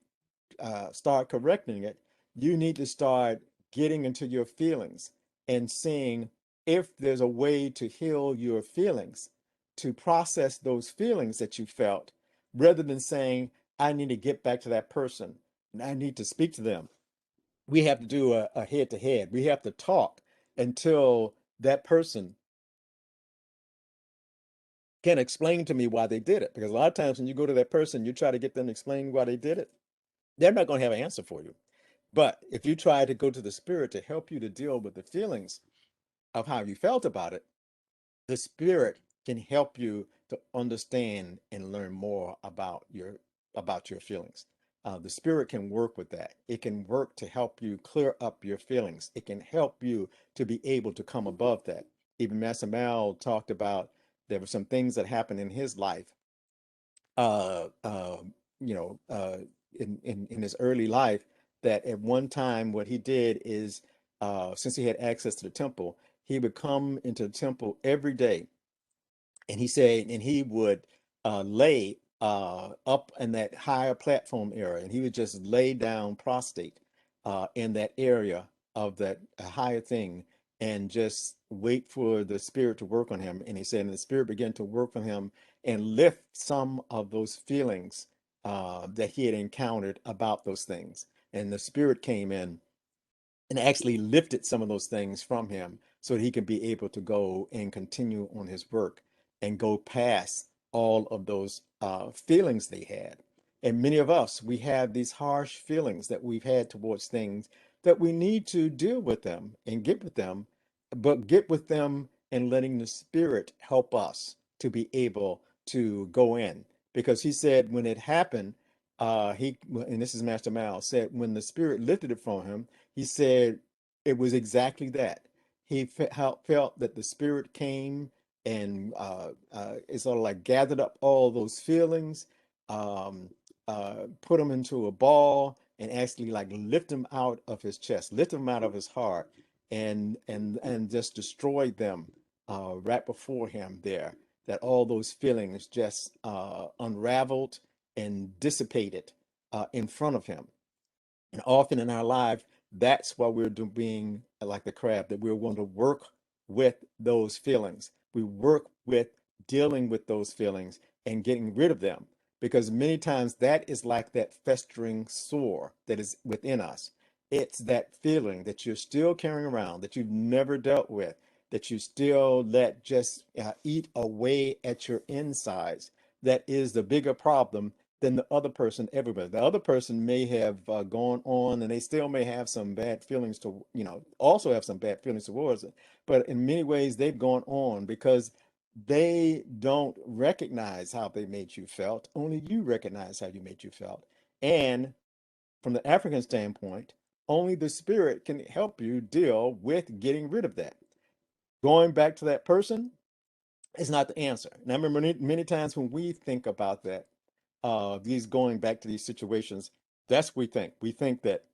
start correcting it, you need to start getting into your feelings and seeing if there's a way to heal your feelings, to process those feelings that you felt, rather than saying, I need to get back to that person and I need to speak to them. We have to do a head to head. We have to talk until that person can explain to me why they did it. Because a lot of times when you go to that person, you try to get them to explain why they did it, they're not going to have an answer for you. But if you try to go to the spirit to help you to deal with the feelings of how you felt about it, the spirit can help you to understand and learn more about your feelings. The spirit can work with that. It can work to help you clear up your feelings. It can help you to be able to come above that. Even Master Mal talked about there were some things that happened in his life, uh, uh, you know, in his early life, that at one time what he did is, since he had access to the temple, he would come into the temple every day, and he said, and he would lay up in that higher platform area, and he would just lay down prostrate in that area of that higher thing, and just wait for the spirit to work on him. And he said, and the spirit began to work on him and lift some of those feelings that he had encountered about those things. And the spirit came in and actually lifted some of those things from him so that he could be able to go and continue on his work and go past all of those feelings they had. And many of us, we have these harsh feelings that we've had towards things that we need to deal with them and get with them, but get with them and letting the spirit help us to be able to go in. Because he said when it happened, and this is Master Mal, said when the spirit lifted it from him, he said it was exactly that. He felt that the spirit came and it sort of like gathered up all those feelings, um, put them into a ball, and actually like lift them out of his chest, lift them out of his heart, and just destroyed them right before him there, that all those feelings just unraveled and dissipated in front of him. And often in our life, that's why we're being like the crab, that we're going to work with those feelings. We work with dealing with those feelings and getting rid of them. Because many times that is like that festering sore that is within us. It's that feeling that you're still carrying around, that you've never dealt with, that you still let just eat away at your insides. That is the bigger problem than the other person everywhere. The other person may have gone on and they still may have some bad feelings to, also have some bad feelings towards it. But in many ways, they've gone on because they don't recognize how they made you felt. Only you recognize how you made you felt. And from the African standpoint, only the spirit can help you deal with getting rid of that. Going back to that person is not the answer. And I remember many times when we think about that, these going back to these situations, that's what we think. We think that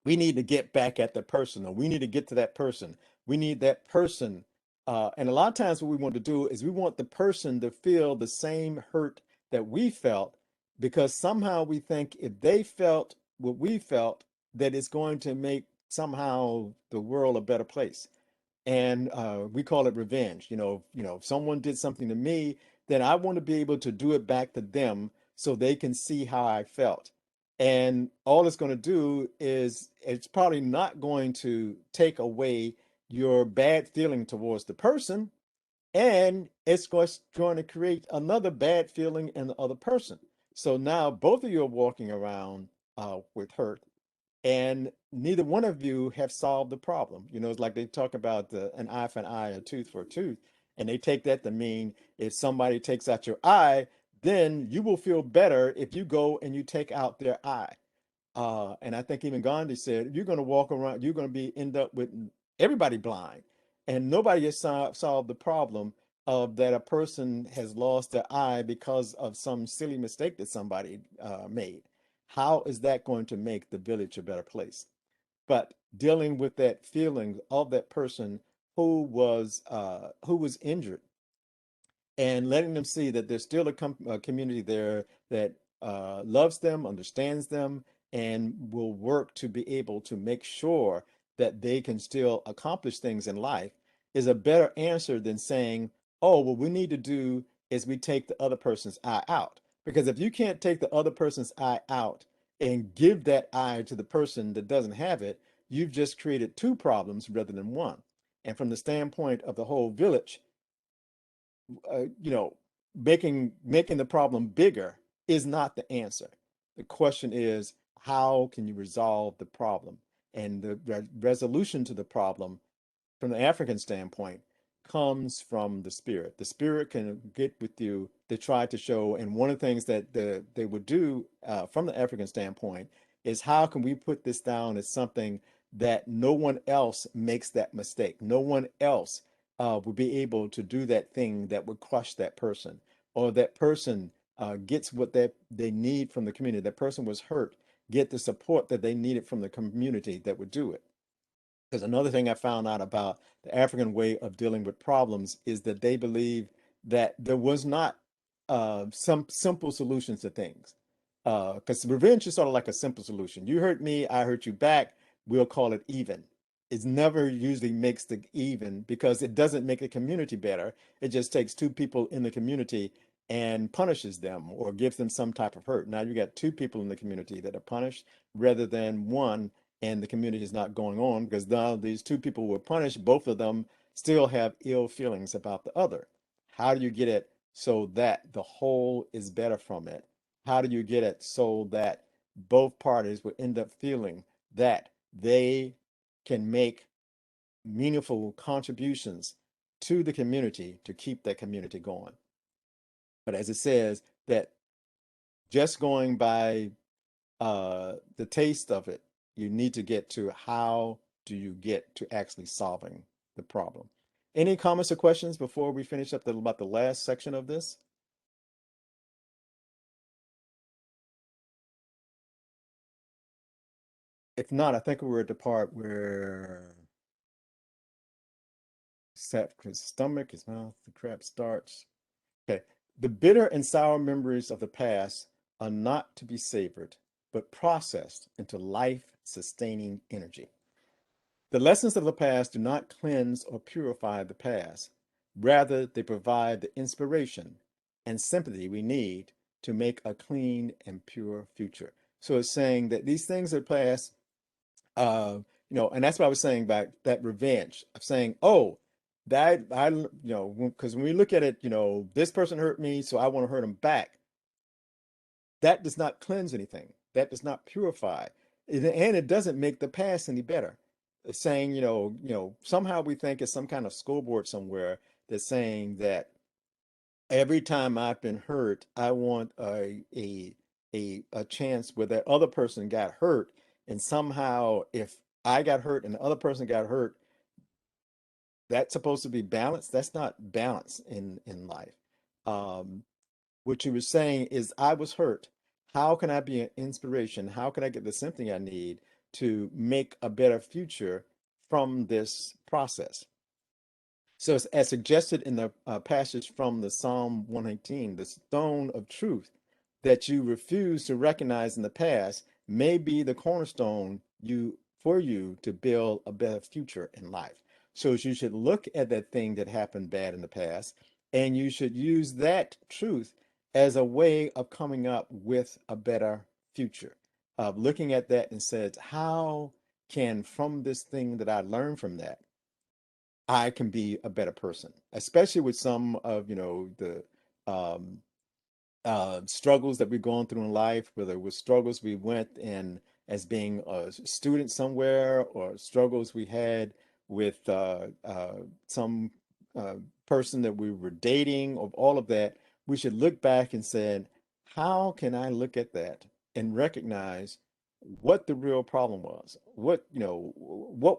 we need to get back at the person, or we need to get to that person. We need that person. And a lot of times, what we want to do is we want the person to feel the same hurt that we felt, because somehow we think if they felt what we felt, that it's going to make somehow the world a better place. And we call it revenge. If someone did something to me, then I want to be able to do it back to them so they can see how I felt. And all it's going to do is it's probably not going to take away your bad feeling towards the person, and it's going to create another bad feeling in the other person. So now both of you are walking around with hurt, and neither one of you have solved the problem. It's like they talk about an eye for an eye, a tooth for a tooth, and they take that to mean if somebody takes out your eye, then you will feel better if you go and you take out their eye. And I think even Gandhi said, you're going to walk around, you're going to end up with everybody blind, and nobody has solved the problem of that a person has lost their eye because of some silly mistake that somebody made. How is that going to make the village a better place? But dealing with that feeling of that person who was injured, and letting them see that there's still a community there that loves them, understands them, and will work to be able to make sure that they can still accomplish things in life, is a better answer than saying, oh, what we need to do is we take the other person's eye out. Because if you can't take the other person's eye out and give that eye to the person that doesn't have it, you've just created two problems rather than one. And from the standpoint of the whole village, you know, making the problem bigger is not the answer. The question is, how can you resolve the problem? And the resolution to the problem from the African standpoint comes from the spirit. The spirit can get with you to try to show, and one of the things that they would do from the African standpoint is, how can we put this down as something that no one else makes that mistake? No one else would be able to do that thing that would crush that person, or that person gets what they need from the community. That person was hurt, get the support that they needed from the community that would do it. Because another thing I found out about the African way of dealing with problems is that they believe that there was not some simple solutions to things. Because revenge is sort of like a simple solution. You hurt me, I hurt you back, we'll call it even. It never usually makes the even, because it doesn't make the community better. It just takes two people in the community and punishes them or gives them some type of hurt. Now you got two people in the community that are punished rather than one, and the community is not going on, because now these two people were punished, both of them still have ill feelings about the other. How do you get it so that the whole is better from it? How do you get it so that both parties will end up feeling that they can make meaningful contributions to the community to keep that community going? But as it says, that just going by the taste of it, you need to get to how do you get to actually solving the problem. Any comments or questions before we finish up about the last section of this? If not, I think we're at the part where Sap his stomach, his mouth, the crab starts. Okay. The bitter and sour memories of the past are not to be savored, but processed into life-sustaining energy. The lessons of the past do not cleanse or purify the past. Rather, they provide the inspiration and sympathy we need to make a clean and pure future. So it's saying that these things are past, and that's what I was saying about that revenge of saying, oh, that because when we look at it, this person hurt me, so I want to hurt him back. That does not cleanse anything. That does not purify, and it doesn't make the past any better. It's saying, somehow we think it's some kind of scoreboard somewhere that's saying that every time I've been hurt, I want a chance where that other person got hurt, and somehow if I got hurt and the other person got hurt, that's supposed to be balanced. That's not balance in life. Um, what you were saying is, I was hurt. How can I be an inspiration? How can I get the something I need to make a better future from this process? So, as suggested in the passage from the Psalm 119, the stone of truth that you refuse to recognize in the past may be the cornerstone for you to build a better future in life. So you should look at that thing that happened bad in the past, and you should use that truth as a way of coming up with a better future. Of looking at that and says, how can from this thing that I learned from that, I can be a better person, especially with some of the um, struggles that we're going through in life, whether it was struggles we went in as being a student somewhere, or struggles we had with some uh, person that we were dating, or all of that. We should look back and say, how can I look at that and recognize what the real problem was? What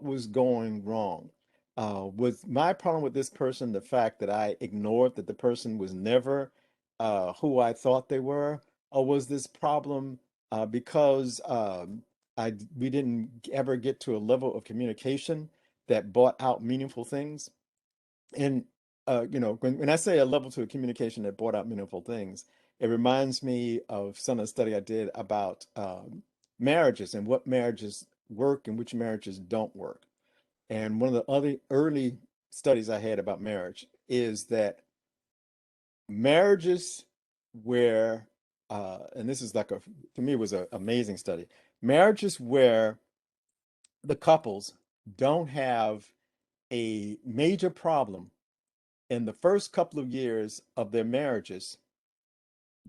was going wrong? Was my problem with this person the fact that I ignored that the person was never who I thought they were, or was this problem because we didn't ever get to a level of communication that brought out meaningful things? And when I say a level to a communication that brought out meaningful things, it reminds me of some of the study I did about marriages and what marriages work and which marriages don't work. And one of the other early studies I had about marriage is that marriages where and this is like a to me it was an amazing study. Marriages where the couples don't have a major problem in the first couple of years of their marriages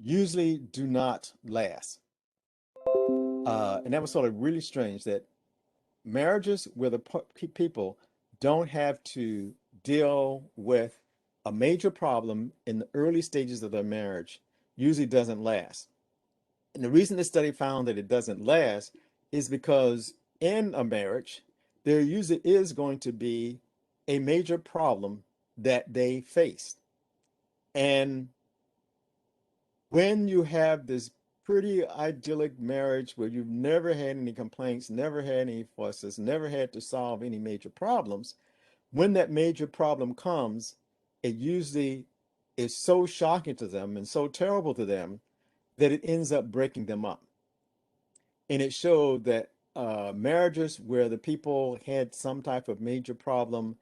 usually do not last. And that was sort of really strange, that marriages where the people don't have to deal with a major problem in the early stages of their marriage usually doesn't last. And the reason this study found that it doesn't last is because in a marriage, there usually is going to be a major problem that they face. And when you have this pretty idyllic marriage where you've never had any complaints, never had any fusses, never had to solve any major problems, when that major problem comes, it usually is so shocking to them and so terrible to them that it ends up breaking them up. And it showed that marriages where the people had some type of major problem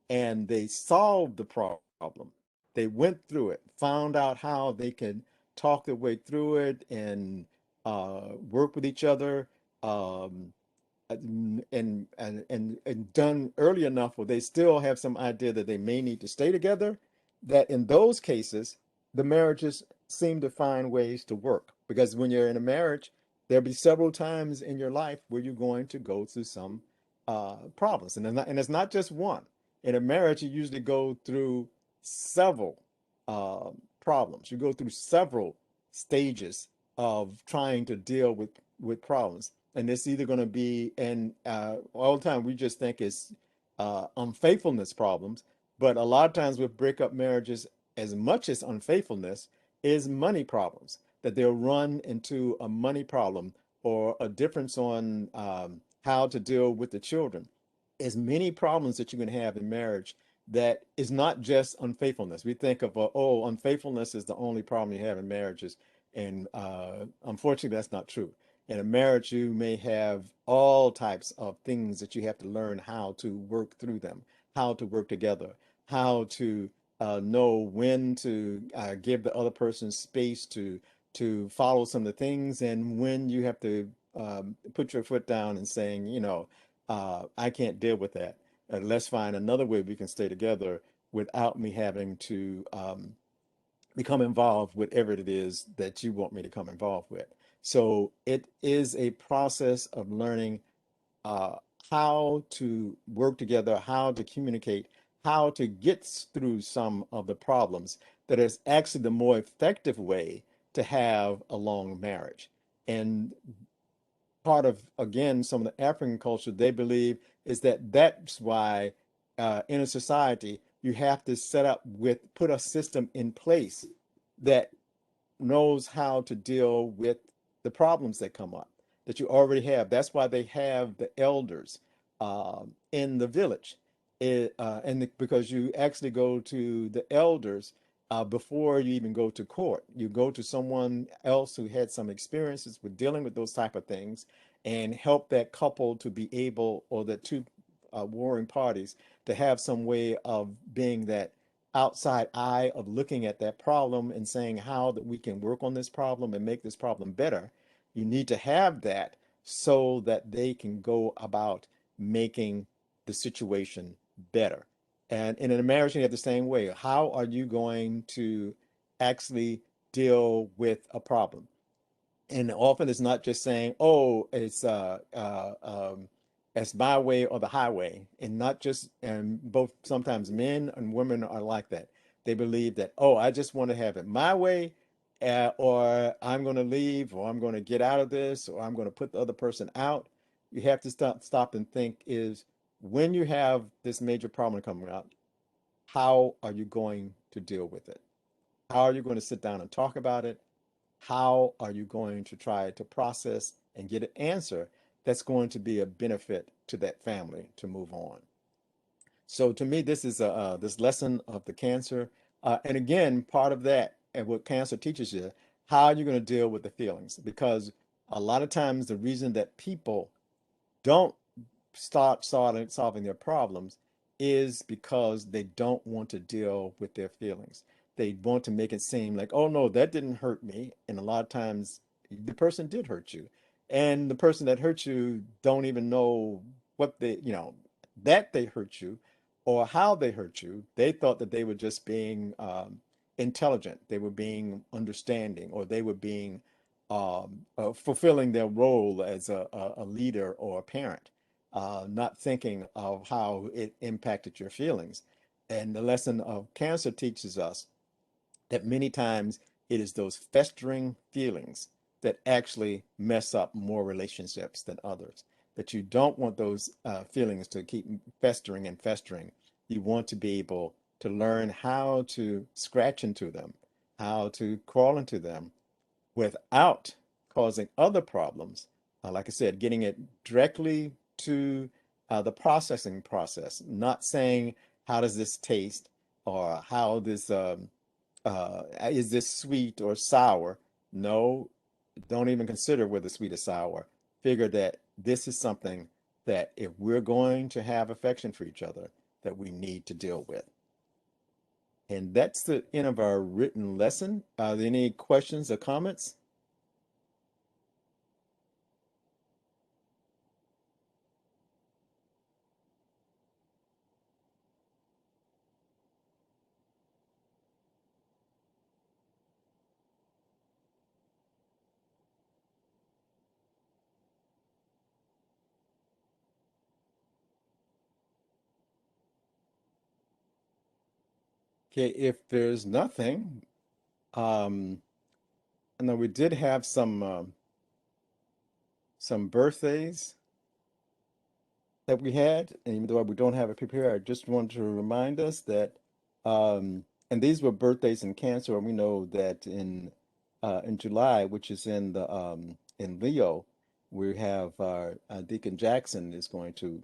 and they solved the problem, they went through it, found out how they can talk their way through it and work with each other, um, and done early enough where they still have some idea that they may need to stay together, that in those cases the marriages seem to find ways to work. Because when you're in a marriage, there'll be several times in your life where you're going to go through some problems, and it's not just one. In a marriage, you usually go through several problems. You go through several stages of trying to deal with problems, and it's either going to be, and all the time we just think it's unfaithfulness problems, but a lot of times with breakup marriages, as much as unfaithfulness, is money problems, that they'll run into a money problem or a difference on how to deal with the children. As many problems that you can have in marriage that is not just unfaithfulness. We think of, oh, unfaithfulness is the only problem you have in marriages. And unfortunately, that's not true. In a marriage, you may have all types of things that you have to learn how to work through them, how to work together, how to know when to give the other person space to follow some of the things, and when you have to put your foot down and saying, I can't deal with that. Let's find another way we can stay together without me having to become involved with whatever it is that you want me to come involved with. So it is a process of learning uh, how to work together, how to communicate, how to get through some of the problems that is actually the more effective way to have a long marriage. And part of, again, some of the African culture, they believe is that that's why in a society you have to put a system in place that knows how to deal with the problems that come up that you already have. That's why they have the elders in the village. Because you actually go to the elders before you even go to court. You go to someone else who had some experiences with dealing with those type of things and help that couple to be able, or the two warring parties, to have some way of being that outside eye of looking at that problem and saying how that we can work on this problem and make this problem better. You need to have that so that they can go about making the situation better. And in a marriage, you have the same way. How are you going to actually deal with a problem? And often it's not just saying, "Oh, it's my way or the highway," and not just, and both sometimes men and women are like that. They believe that, "Oh, I just want to have it my way, or I'm going to leave, or I'm going to get out of this, or I'm going to put the other person out." You have to stop and think: is when you have this major problem coming up, how are you going to deal with it? How are you going to sit down and talk about it? How are you going to try to process and get an answer that's going to be a benefit to that family to move on? So to me, this is this lesson of the cancer, and again, part of that and what cancer teaches you, how you're going to deal with the feelings, because a lot of times the reason that people don't start solving their problems is because they don't want to deal with their feelings. They want to make it seem like, oh no, that didn't hurt me. And a lot of times the person did hurt you. And the person that hurt you don't even know what that they hurt you or how they hurt you. They thought that they were just being intelligent. They were being understanding, or they were being fulfilling their role as a leader or a parent, not thinking of how it impacted your feelings. And the lesson of cancer teaches us that many times it is those festering feelings that actually mess up more relationships than others. That you don't want those feelings to keep festering and festering. You want to be able to learn how to scratch into them, how to crawl into them, without causing other problems. Like I said, getting it directly to the processing process, not saying, how does this taste, or how this is this sweet or sour? No, don't even consider whether sweet or sour. Figure that this is something that if we're going to have affection for each other, that we need to deal with. And that's the end of our written lesson. Are there any questions or comments? Okay, if there's nothing, um, I know we did have some birthdays that we had, and even though we don't have it prepared, I just wanted to remind us that, and these were birthdays in Cancer, and we know that in July, which is in Leo, we have Deacon Jackson is going to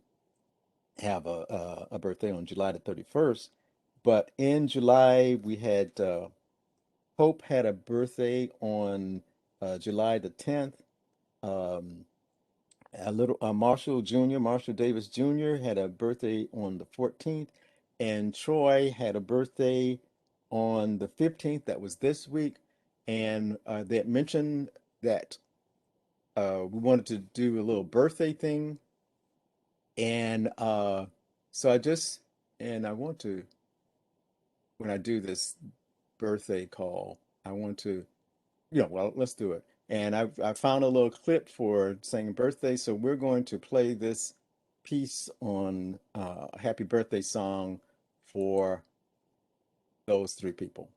have a birthday on July the 31st. But in July, we had Hope had a birthday on July the 10th. Um, a little Marshall Davis Jr. had a birthday on the 14th, and Troy had a birthday on the 15th. That was this week, and they had mentioned that we wanted to do a little birthday thing, and so I want to when I do this birthday call, I want to yeah, well, let's do it. And I found a little clip for saying birthday, so we're going to play this piece on a happy birthday song for those three people.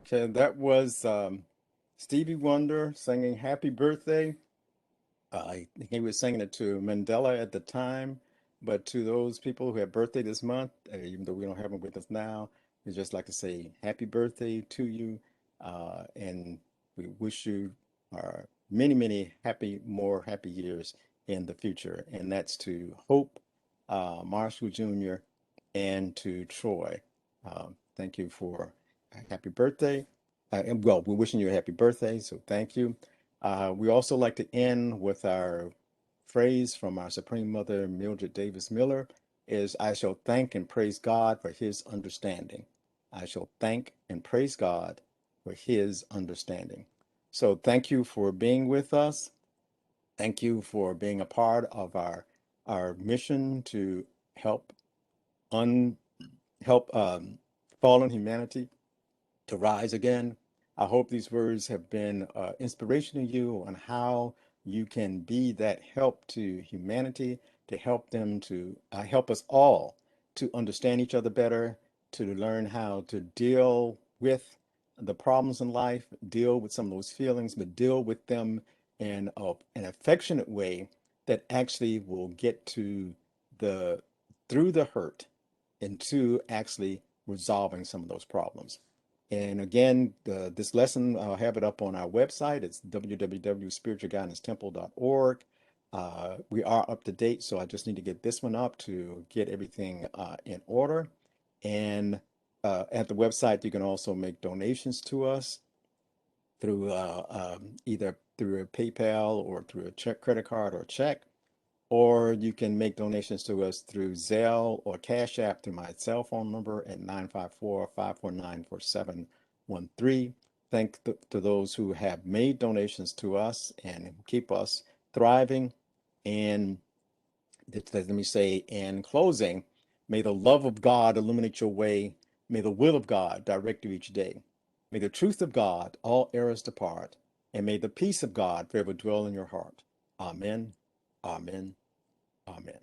Okay, that was Stevie Wonder singing Happy Birthday. I think he was singing it to Mandela at the time, but to those people who have birthday this month, even though we don't have them with us now, we just like to say happy birthday to you, and we wish you many, many more happy years in the future. And that's to Hope, Marshall Jr., and to Troy. Thank you for a happy birthday. And well, we're wishing you a happy birthday, so thank you. We also like to end with our phrase from our Supreme Mother, Mildred Davis Miller, is I shall thank and praise God for his understanding. I shall thank and praise God for his understanding. So thank you for being with us. Thank you for being a part of our mission to help un help fallen humanity to rise again. I hope these words have been inspiration to you on how you can be that help to humanity, to help them to help us all to understand each other better, to learn how to deal with the problems in life, deal with some of those feelings, but deal with them in an affectionate way that actually will get to the through the hurt into actually resolving some of those problems. And again, this lesson, I'll have it up on our website. It's www.spiritualguidancetemple.org. We are up to date, so I just need to get this one up to get everything in order. And at the website, you can also make donations to us through either through a PayPal or through a check, credit card or check, or you can make donations to us through Zelle or Cash App through my cell phone number at 954-549-4713. Thank to those who have made donations to us and keep us thriving. And let me say in closing, may the love of God illuminate your way. May the will of God direct you each day. May the truth of God all errors depart. And may the peace of God forever dwell in your heart. Amen. Amen. Amen.